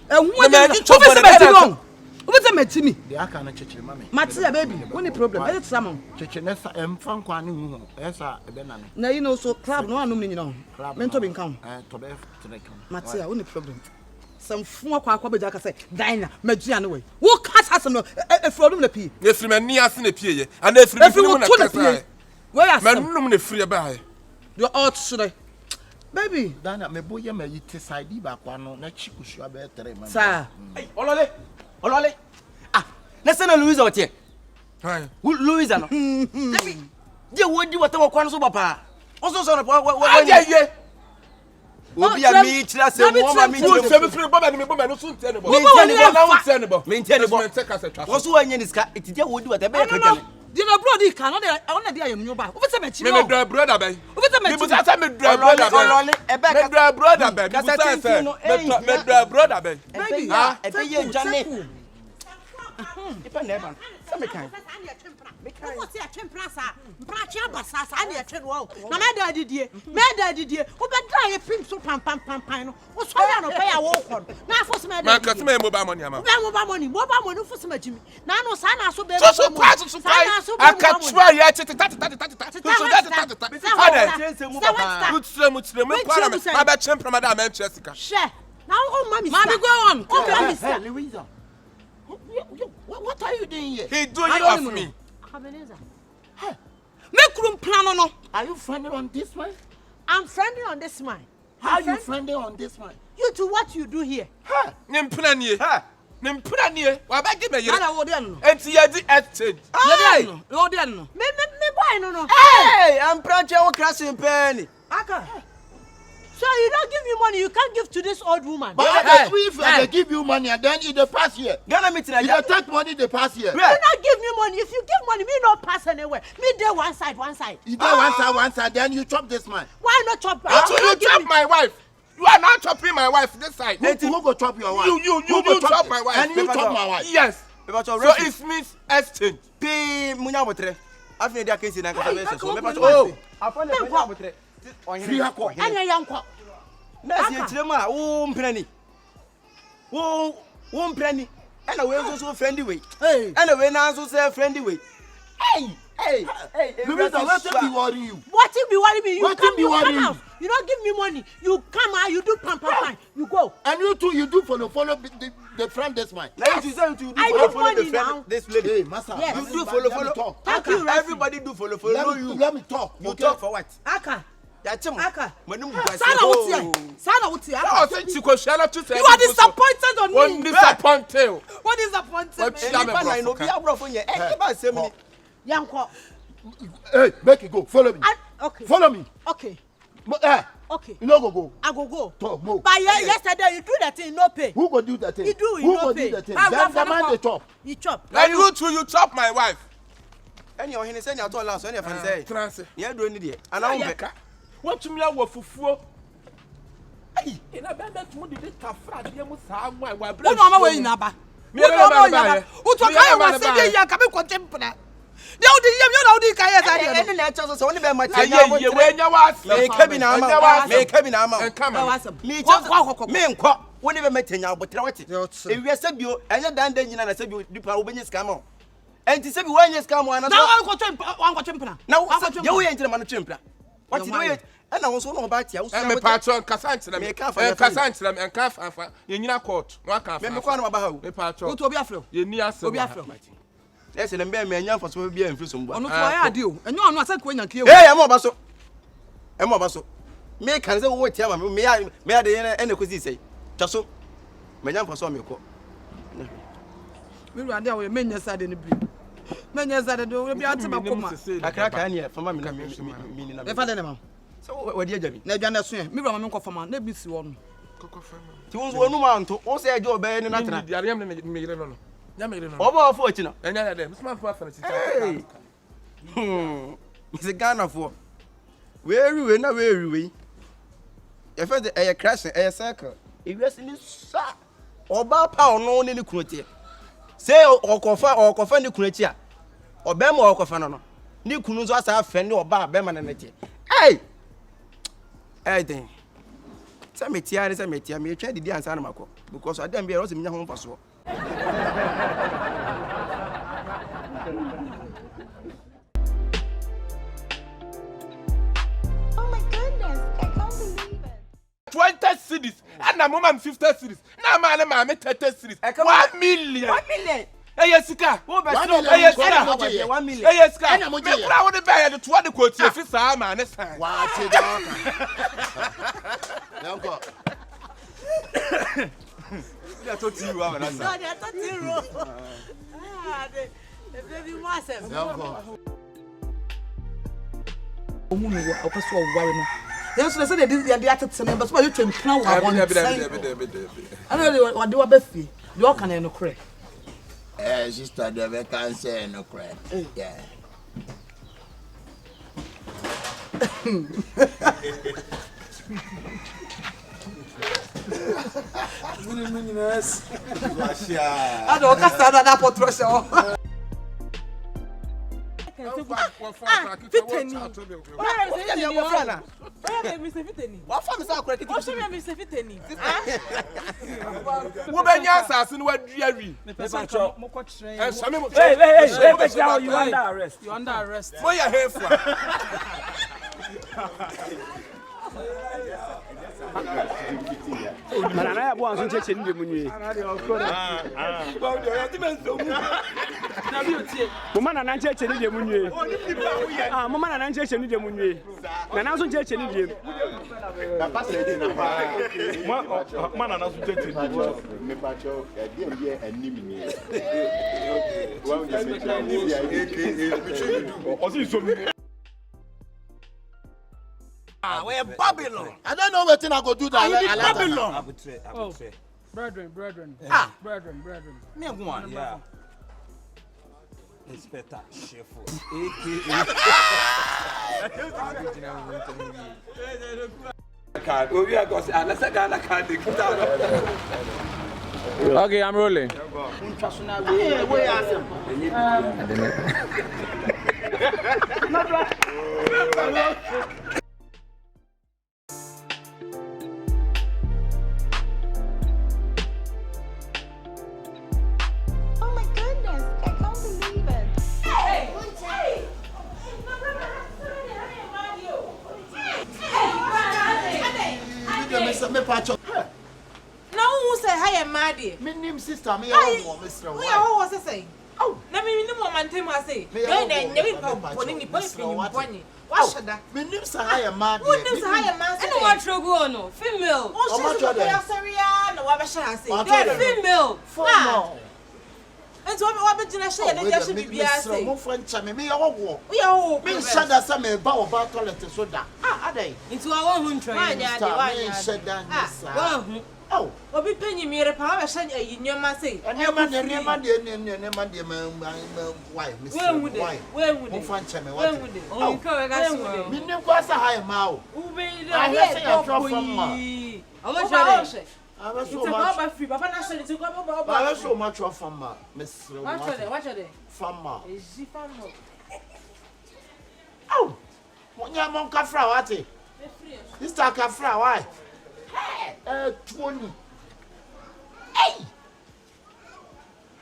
Speaker 9: Ehun adwa. Wo be se meti wrong. Wo be se meti mi.
Speaker 10: De aka na chechire mame.
Speaker 9: Matia baby, what problem? E tsam.
Speaker 10: Chechire na sa emfa nkwa ne hu. Esa ebe na no.
Speaker 9: Na you know so club no anum ni nyina. Mento be nkan.
Speaker 10: To be kan.
Speaker 9: Matia, what problem? Some fun akwa be jaka say Dina, madua no we. Wo cast asem no e frodum na pie.
Speaker 13: E free me ni ase na pie ye. And e free me na pie.
Speaker 9: Where are
Speaker 13: some? Manum na free ba he.
Speaker 9: You out should baby,
Speaker 10: Dana me boye me yite side ba kwa no na chikusu abe 3 man.
Speaker 9: Sir.
Speaker 5: Hey, olole. Na se na Louisa otie.
Speaker 13: Hai.
Speaker 5: Louisa no. Je wodi wata kwa no so papa. Oso so no
Speaker 13: ye.
Speaker 5: Obi a mi kira se mo ma mi
Speaker 13: kira. Se me free baba ni me baba no so ntie ne bo.
Speaker 5: Me ntie ne bo.
Speaker 13: Me take as a traffic.
Speaker 5: Oso wanye ni ska itije wodi wata be ka jale.
Speaker 9: Di no brother ka no dey ona dey ayem nyoba. Wo fe me chi no.
Speaker 13: Me dra brother bay.
Speaker 9: Wo fe me chi.
Speaker 13: Me busa me dra brother bay. Me dra brother bay. Me dra brother bay.
Speaker 9: Baby,
Speaker 5: e be ye jane. Ipa neba. Se me kan.
Speaker 1: What say atwempra sa? Mprachi abasa sa na etwe no. Na me da didie. Wo be dra ye pim so pam no. Wo so ya no pa ya wo kọ. Na afo se me da.
Speaker 13: Man ka se me mobile money ama.
Speaker 1: Mobile money fo se me jimi. Na no sa na so be.
Speaker 13: So price. Akatwa ye tete. Me kwara me. Ma be chempra madam me chesika.
Speaker 1: She. Now oh mommy.
Speaker 9: Mommy go on.
Speaker 1: Oh
Speaker 10: Louisa. What are you doing here?
Speaker 13: He doing it off me.
Speaker 1: Akabenezer.
Speaker 9: Make room plan no.
Speaker 10: Are you friendly on this one?
Speaker 1: I'm friendly on this man.
Speaker 10: How you friendly on this one?
Speaker 1: You to what you do here?
Speaker 13: Nimpuna nie. Wa ba gi me yire.
Speaker 9: Na wo dey no.
Speaker 13: Enti ye di exchange.
Speaker 9: Hey, wo dey no.
Speaker 1: Me boy no.
Speaker 5: Hey, I'm branch o crash in penny.
Speaker 9: Aka.
Speaker 1: So you don't give me money, you can't give to this old woman.
Speaker 10: But if I give you money and then in the past year, you take money the past year.
Speaker 1: You not give me money. If you give money, me not pass anywhere. Me there one side.
Speaker 10: You do one side, then you chop this man.
Speaker 1: Why not chop?
Speaker 13: You chop my wife. You are not chopping my wife this side.
Speaker 10: Who go chop your wife?
Speaker 13: You chop my wife.
Speaker 10: And you chop my wife.
Speaker 13: Yes. So it means exchange.
Speaker 5: P munya botre. After the case in Akabenezer. So me pacho.
Speaker 10: Oh.
Speaker 5: After the munya botre.
Speaker 10: Free hako.
Speaker 1: Anya yanko.
Speaker 5: Na si chirema wo mprani. Wo mprani. And we so friendly way.
Speaker 10: Hey.
Speaker 5: And we na so say friendly way. Hey.
Speaker 10: Minister, let him be worrying you.
Speaker 1: What if be worrying me? You
Speaker 10: What if be worrying you?
Speaker 1: You don't give me money. You come out, you do pam. You go.
Speaker 10: And you too, you do follow the friend this man.
Speaker 5: Now you say you do follow the friend this lady.
Speaker 10: Hey, master.
Speaker 1: Yes.
Speaker 5: You do follow.
Speaker 1: Thank you,
Speaker 5: Everybody do follow.
Speaker 10: Let me talk.
Speaker 5: You talk for what?
Speaker 1: Aka.
Speaker 5: Aka.
Speaker 1: Sana wuti.
Speaker 9: You are disappointed on me.
Speaker 13: Disappointed.
Speaker 9: What disappointed?
Speaker 1: Yanko.
Speaker 10: Hey, make it go. Follow me.
Speaker 1: Okay.
Speaker 10: Follow me.
Speaker 1: Okay. Okay.
Speaker 10: You no go.
Speaker 1: I go.
Speaker 10: Talk more.
Speaker 1: But yesterday you do that thing, no pay.
Speaker 10: Who go do that thing?
Speaker 1: You do,
Speaker 10: Who
Speaker 1: no
Speaker 10: go
Speaker 1: pay.
Speaker 10: do that thing? Then the man they chop.
Speaker 1: You chop.
Speaker 13: And you too, you chop my wife.
Speaker 5: And you hini say you told last when you say.
Speaker 13: Trance.
Speaker 5: You do any there. And I won't.
Speaker 13: What you mean wa fufuo? Hey, ina bebe tumu di tafra de mu sa nwa wa bra.
Speaker 9: Who no we ina ba? Who no ba? Who to kai wa say dey ya ka be kwotempna. Dey odi yem you na odi kai ya say dey.
Speaker 5: Any na cho so woni be ma
Speaker 13: tie ya wo. We nya wa asem.
Speaker 5: Me kabi na ama. Me cho me nkọ. Woni be ma tanya abotre wote. Ewie se bio enye dan dan nyina na se bio dipa wo benye scam o. Enti se bi wo enye scam ana so.
Speaker 9: Na wan kwotempna.
Speaker 5: Na ye wo ye ntire ma no twempna. What you do? And I was on about you.
Speaker 13: I'm a patron, Cassandra, me Cassandra, and Cafa, you need a court. What can I about a patron?
Speaker 9: Go to Biafra.
Speaker 13: You need us to Biafra.
Speaker 5: Yes, and I'm a young for so be in Fusum.
Speaker 9: I'm not I do. And you're not saying you kill.
Speaker 5: Hey, I'm Obaso. Make can say what tell me. May I the end of the say. Just so. My young for so me.
Speaker 9: We were there with men inside in the blue. Men inside do be out to my coma.
Speaker 5: I can't hear from my meaning. The father, ma'am. So what did you
Speaker 9: na dwane so me bra me nkɔ fama na bi si wɔ no
Speaker 5: ti won so no man to o say ajo be ni na tra
Speaker 13: di ariam na me yire no ya me yire no
Speaker 5: oba ofo achi no
Speaker 13: enya ya dem smart for afana tita
Speaker 5: Mr. Ghana for we na we e fe de e crash e circle e wiase ni sa oba pa ono ne ni kunotie say okofa ni kunotie a oba ma okofa no ni kunu nso asa afa ni oba be ma na netie hey then say me tia me twa didi ansa na makọ because adam be e me nya ho mfaso
Speaker 8: Oh my goodness, I can't believe it.
Speaker 13: 20 cities and na mama 50 cities na ma me 30 cities 1 million. Hey sika wo be so hey sika 1 million hey sika me kura wo de be ya de to de ko tie fi sa ma ne san
Speaker 10: wa ti da yanko
Speaker 5: ya to ti wa na sa
Speaker 1: ya to ti ro the baby wasem
Speaker 10: yanko
Speaker 9: omu no wa opeso ware no yenso say dey atete me but so you twempna wa one ana de wa be fie de o kan no kre
Speaker 10: sister de can say no kre yeah
Speaker 11: Meninas.
Speaker 9: I don't cast that potential.
Speaker 1: Fiteni.
Speaker 5: What from is akura kiti?
Speaker 1: What me Mr. Fiteni?
Speaker 13: Wo be nya asase no waduawi
Speaker 4: Hey, you under arrest.
Speaker 9: You under arrest.
Speaker 13: Boy ya hefua
Speaker 14: Manana ya bo anso cheche ndi munye. Mama na nan cheche ndi munye. Mama na nan cheche ndi munye. Na nan so cheche ndi.
Speaker 11: Na pasa edi na pa. Mana na so cheche ndi. Me pa cho dem ye anim ni. Wa unje me cha ni ya eke. O si so mi.
Speaker 10: We're Babylon. I don't know what I go do that.
Speaker 6: Babylon.
Speaker 14: Brethren. Brethren.
Speaker 6: Me one.
Speaker 4: Yeah. Inspector Shifo. Card. Oh, we are going to answer Ghana card.
Speaker 15: Okay, I'm rolling.
Speaker 8: Oh my goodness, I can't believe it.
Speaker 3: Hey! No one say hi and Maddie.
Speaker 10: My name sister, me oh, Mr.
Speaker 3: We are all saying. Oh, let me know one time I say. Then you come putting the point in one. What should that?
Speaker 10: My name's Higher Man.
Speaker 3: Who name's Higher Man?
Speaker 12: I don't want to go no female.
Speaker 3: Oh, she's no what shall I say?
Speaker 12: Female.
Speaker 10: Female.
Speaker 3: And so what about you say and just be say.
Speaker 10: Mo friend chame me owo.
Speaker 3: We are all.
Speaker 10: Me shada sa me ba oba toilet so da. Ah, adai.
Speaker 12: Into our own try.
Speaker 10: Me shada nisa. Oh,
Speaker 3: obi penyi mere pa ba shan nyoma say.
Speaker 10: Nyoma de why? Mr. Why? Mo friend chame what?
Speaker 12: Oh, you go gas.
Speaker 10: Me nim kwa sa high ma o.
Speaker 3: Ube ile
Speaker 10: I say you drop from ma.
Speaker 3: How much are they?
Speaker 10: I was so
Speaker 3: much. Papa na say to go about.
Speaker 10: I was so much from ma. Miss.
Speaker 3: What are they?
Speaker 10: Farmer.
Speaker 3: Is she farmer?
Speaker 10: Oh. Monya mon kafra wate. Sister kafra why? Hey, 20. Hey.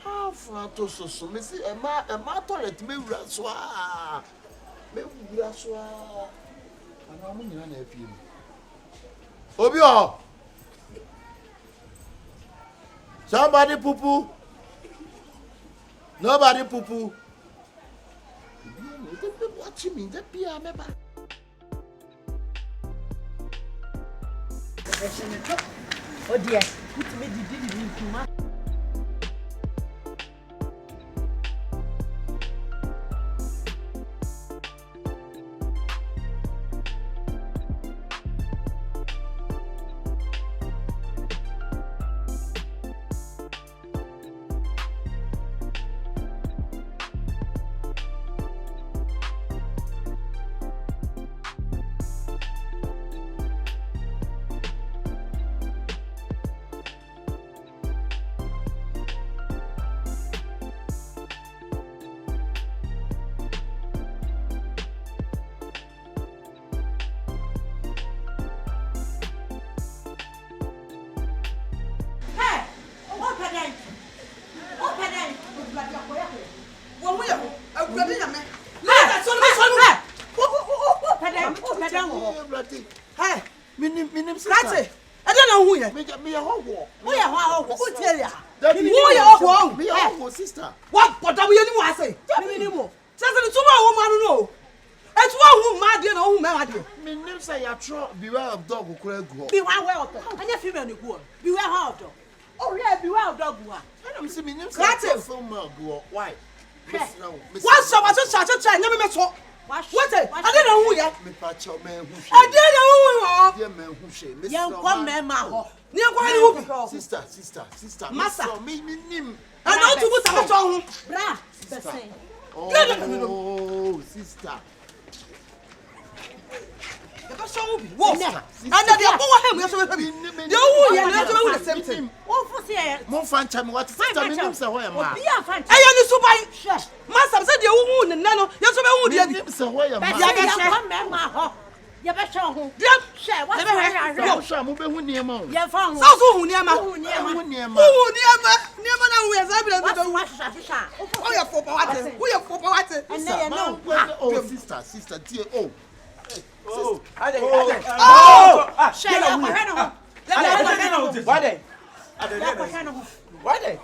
Speaker 10: How far to so me see e ma toilet me wura so a. Me wura so a. Ana mo nyina na afie mu. Obi o. Somebody poo-poo. Nobody poo-poo. Watching me, that be a member.
Speaker 1: Oh dear, put me the
Speaker 10: Hey, minim sister.
Speaker 9: Kati, I don't know who you.
Speaker 10: Me a hoe.
Speaker 9: Who you who tell ya?
Speaker 10: Who
Speaker 9: you
Speaker 10: me a hoe sister.
Speaker 9: What are we anyone say? Minimum. Says the two woman no. It's one who mad you know who mad you.
Speaker 10: Minim say ya tro beware of dog who could go.
Speaker 9: Beware of. And your female go. Beware how dog. Oh yeah, beware of dog.
Speaker 10: I don't see minim say ya film go. Why?
Speaker 9: What's so much try never met so. What? I don't know who you.
Speaker 10: Me pacho man who.
Speaker 9: I didn't know who you are.
Speaker 10: Dear man who she.
Speaker 9: Young one man ma. Near quite
Speaker 10: sister.
Speaker 9: Master.
Speaker 10: Me nim.
Speaker 9: I know to go to home.
Speaker 1: Bra. The same.
Speaker 10: Oh, sister.
Speaker 9: Wolf. And they are going him. You are the same thing.
Speaker 1: Oh, for say.
Speaker 10: Mon fan chame what sister me nim say who am I?
Speaker 1: Be a fan.
Speaker 9: I am so by. Master said you wound nano. You so who the
Speaker 10: nim say who am I?
Speaker 1: Come man ma ho. You be show who. Share what
Speaker 10: I show mo be hu niam.
Speaker 1: You found.
Speaker 9: So who niam.
Speaker 10: Who niam
Speaker 9: na we say be
Speaker 1: do.
Speaker 9: Oh you for what? Who you for what?
Speaker 1: And they know.
Speaker 10: Oh sister dear.
Speaker 5: Oh,
Speaker 1: share your hand.
Speaker 5: Why they? Why they?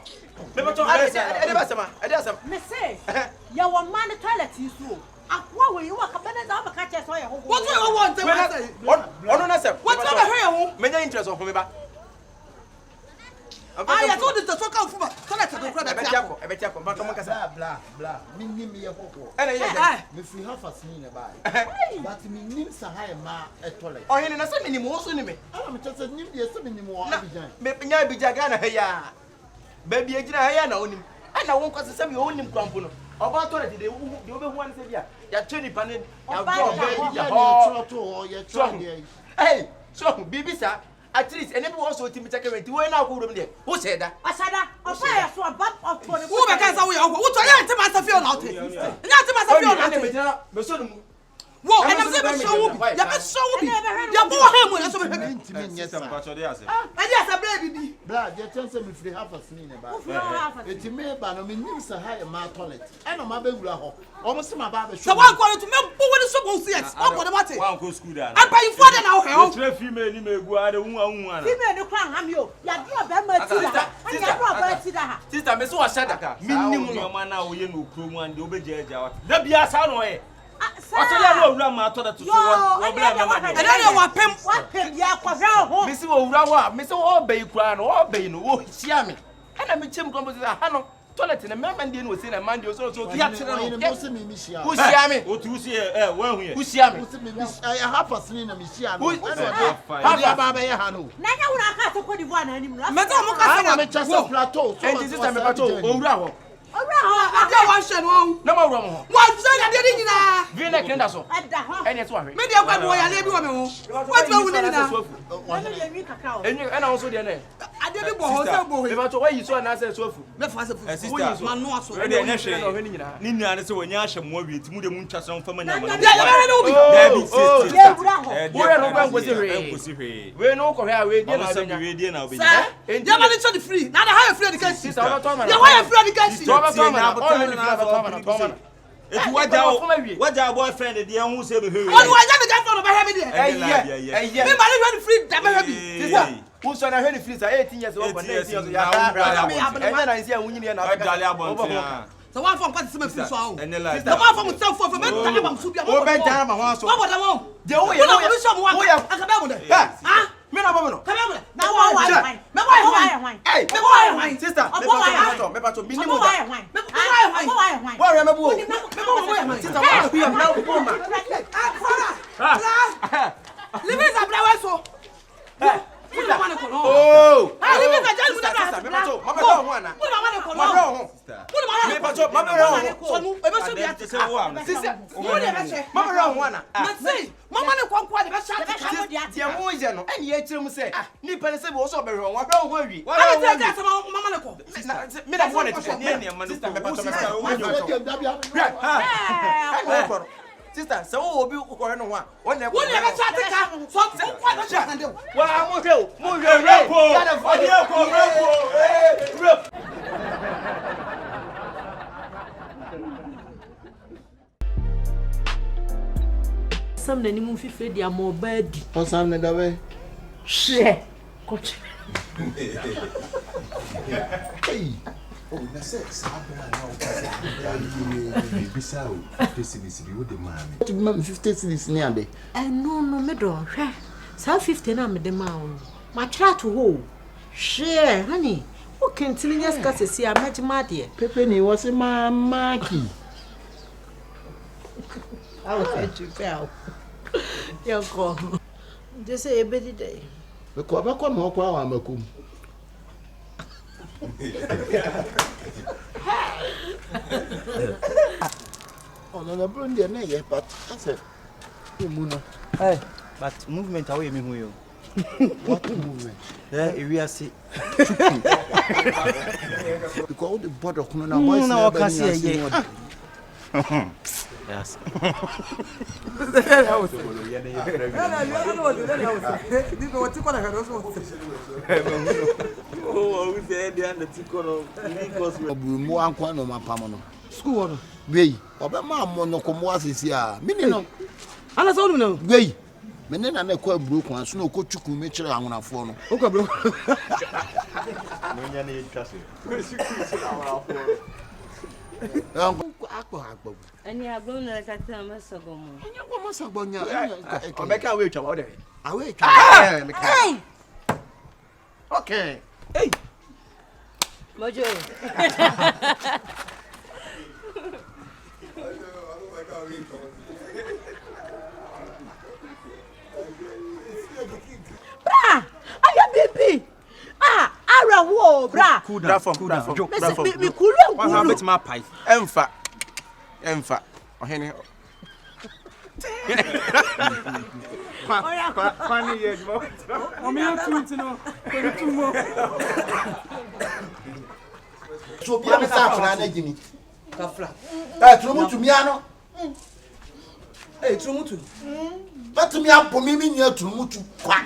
Speaker 1: Me say, you want man the toilet is so. What will you walk up and down the catches?
Speaker 9: What do you want?
Speaker 5: What?
Speaker 9: What's over here?
Speaker 5: Many interest of me back.
Speaker 9: Ah, ya told the so come from. Toilet to cry.
Speaker 5: E be chako, ma to mo kasa.
Speaker 2: Bla. Me nim me koko.
Speaker 5: E na ye.
Speaker 2: Me free half a sini na bai. But me nim sahai ma e toilet.
Speaker 5: Oh, hene na se me nim wo so ni me.
Speaker 2: Ah, me tell nim de se me nim wo Abidjan.
Speaker 5: Me nya Abidjan ga na ha ya. Ba bi ejina ha ya na onim. Ana won kwase se me onim kwampo no. Oba toilet de obehu an se bia. Ya tweni pane. Ya go ba ya ho.
Speaker 2: To ya try.
Speaker 5: Hey, so bibisa. At least, and everyone also to me take away. We now go room there. Who said that?
Speaker 1: I said that. I said so about of for the.
Speaker 9: Who because we are who to you to myself feel out. Not to myself feel out. Whoa, and I'm saying show you. You be show me. You go him when so be
Speaker 2: Yes, sir.
Speaker 9: And yes, a baby.
Speaker 2: Blood, you tell me free half a sini na bai. It's me ba no me nim sahai ma toilet. E no ma be wura ho. Almost my barber.
Speaker 9: So one quarter to me who will supposed to yes. What the matter?
Speaker 4: One go school there.
Speaker 9: And by you father now help.
Speaker 4: Three female ni me go ade unwa.
Speaker 1: Female no kwan ham yo. Ya do be ma ti da. And ya do ba ti da.
Speaker 5: Sister, me so ashada. Me nim
Speaker 4: no man na wo ye no krom wan de obejeja wat. Da bia sa no ye. Ọ̀sẹ̀ no wura ma to da tutu wo bla na ma.
Speaker 9: And then you
Speaker 1: wapem ya kwahwa ho.
Speaker 5: Me si wo wura wa, me si wo be kura no, wo be no, wo hia me. Ana me chem kombo say ha no. Toilet na me man dey no say na man dey so kia tire no. Who share me?
Speaker 4: O tu see wa hu ye.
Speaker 5: Who share me?
Speaker 2: Half a sini na me share no.
Speaker 5: How
Speaker 2: dia ba be ha no.
Speaker 1: Na nya wura ka to Cote d'Ivoire na anim no.
Speaker 9: Me to mo ka say
Speaker 2: me chasa plateau.
Speaker 5: And this is me plateau. O wura ho.
Speaker 9: I don't want to know.
Speaker 5: No more wrong.
Speaker 9: What say that dey na?
Speaker 5: Vi na kenda so.
Speaker 1: Ada ho.
Speaker 5: Ene so ahwe.
Speaker 9: Me dey gwa boy ale bi wo me ho. What be wo ni na?
Speaker 1: Na me dey wi kakao.
Speaker 5: Enyu ena so dey na.
Speaker 9: Ade bi bo ho say bo ho.
Speaker 5: Me ba to why you so na say so afu.
Speaker 9: Me fa say fu.
Speaker 4: Sister.
Speaker 9: Man no aso.
Speaker 4: We dey nya hwe. Ni nua ne se wonya ahye mo wi ti mu de mu ntwa so mfa manya ma.
Speaker 9: Ya be no bi.
Speaker 4: David sister.
Speaker 1: Ye wura ho.
Speaker 5: Wo ye no gba ngosi hwe.
Speaker 4: Ngosi hwe.
Speaker 5: We no ko hwe a we dey na
Speaker 4: benya. We dey na obenya.
Speaker 9: Ya ma ni so the free. Na na how you free education.
Speaker 5: Sister, what talk man.
Speaker 9: Ya why you free education?
Speaker 4: If waja boyfriend dey hu say be he.
Speaker 9: What do I get the guy from the heavy there?
Speaker 5: Eh yeah.
Speaker 9: Me man you free that heavy.
Speaker 5: Sister, who so na heavy free 18 years old, 19 years old. Ya. And then I see a wunyi na
Speaker 4: dale abontia.
Speaker 9: So one from party free so how.
Speaker 5: Sister,
Speaker 9: the one from self for me tell am so bia.
Speaker 5: O ben tell am ho so.
Speaker 9: What am I?
Speaker 5: De o ye no ye.
Speaker 9: Akabe mo de.
Speaker 5: Ha? Me na bomo no.
Speaker 9: Akabe mo de.
Speaker 1: Na wa wa.
Speaker 9: Me wa
Speaker 5: Hey,
Speaker 9: me wa
Speaker 5: sister, me pato minimum.
Speaker 9: Why am I bo? Sister, what be am now bo ma. Leave it abla so.
Speaker 5: Oh.
Speaker 9: Ah, leave it just with
Speaker 5: that. Me pato, ma be ho ana.
Speaker 9: What am I
Speaker 5: Ma be ho. Me pato, ma be ho.
Speaker 9: So no, e be so bia.
Speaker 5: Sister, ma be ho ana.
Speaker 9: Na say, mama ne kwankwa de be sha
Speaker 5: dia mo je no. Eni e kire mu say, ni pele say bo so be ho. Wa ho wi.
Speaker 9: Wa ho wi. Mama ne ko.
Speaker 5: Me na mo ne to. Sister, me pato, me Sister, so obi ukore no ho a. Won na
Speaker 9: be sha tika. So kwa no sha kande.
Speaker 5: Wa mo hwe repo. Ga na fodi repo.
Speaker 1: Sam na ni mu fife dia mo ba di.
Speaker 2: O sam na da we.
Speaker 1: Hwe. Koche.
Speaker 2: Hey.
Speaker 11: Oh, na say sabra na o ka bisa o 50 cedis bi wo de ma me.
Speaker 2: To me 50 cedis ni ade.
Speaker 1: No me do hwe. Sa 50 na me de ma o. Ma try to ho. Hwe, honey. O kentini nya ska sesi a majima de.
Speaker 2: Pepe ni wo se ma maki.
Speaker 1: I will let you fail. Yo go. This is a bit day.
Speaker 2: We ko ba ko no ko awa makum. Oh no, bro, ndi na ye but I said,
Speaker 6: hey, but movement away me who you.
Speaker 2: What movement?
Speaker 6: Yeah, we are see.
Speaker 2: Because the border kuno na boys na
Speaker 6: can see yes.
Speaker 4: Oh, we say dey na tikono because we
Speaker 2: mu ankwa no mapam no.
Speaker 9: School one.
Speaker 2: Wey, oba ma mo no komo asisi a. Mini no.
Speaker 9: Ana so no.
Speaker 2: Wey. Mene na kwa bro kwa so no kochuku me kire anwonafo no.
Speaker 9: O kwa bro.
Speaker 11: No nya na yitwase.
Speaker 2: Akpo.
Speaker 12: Ani agbo na kata masago mo.
Speaker 2: Anya kwa masago nya.
Speaker 5: O meka we twa o de.
Speaker 2: Awe.
Speaker 5: Hey. Okay. Hey.
Speaker 12: Mojo.
Speaker 1: Bra, I am baby. Ara wo, bra.
Speaker 6: Cool down.
Speaker 1: Me kuru.
Speaker 6: What happened to my pipe?
Speaker 5: Emfa. Ohene.
Speaker 14: Funny years, bro. I'm here to know.
Speaker 10: So be a safra na gimi.
Speaker 9: Kafra.
Speaker 10: Trumu to me ano.
Speaker 9: Hey, Trumutu.
Speaker 10: But me am po me nia Trumutu kwa.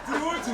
Speaker 11: Trumutu.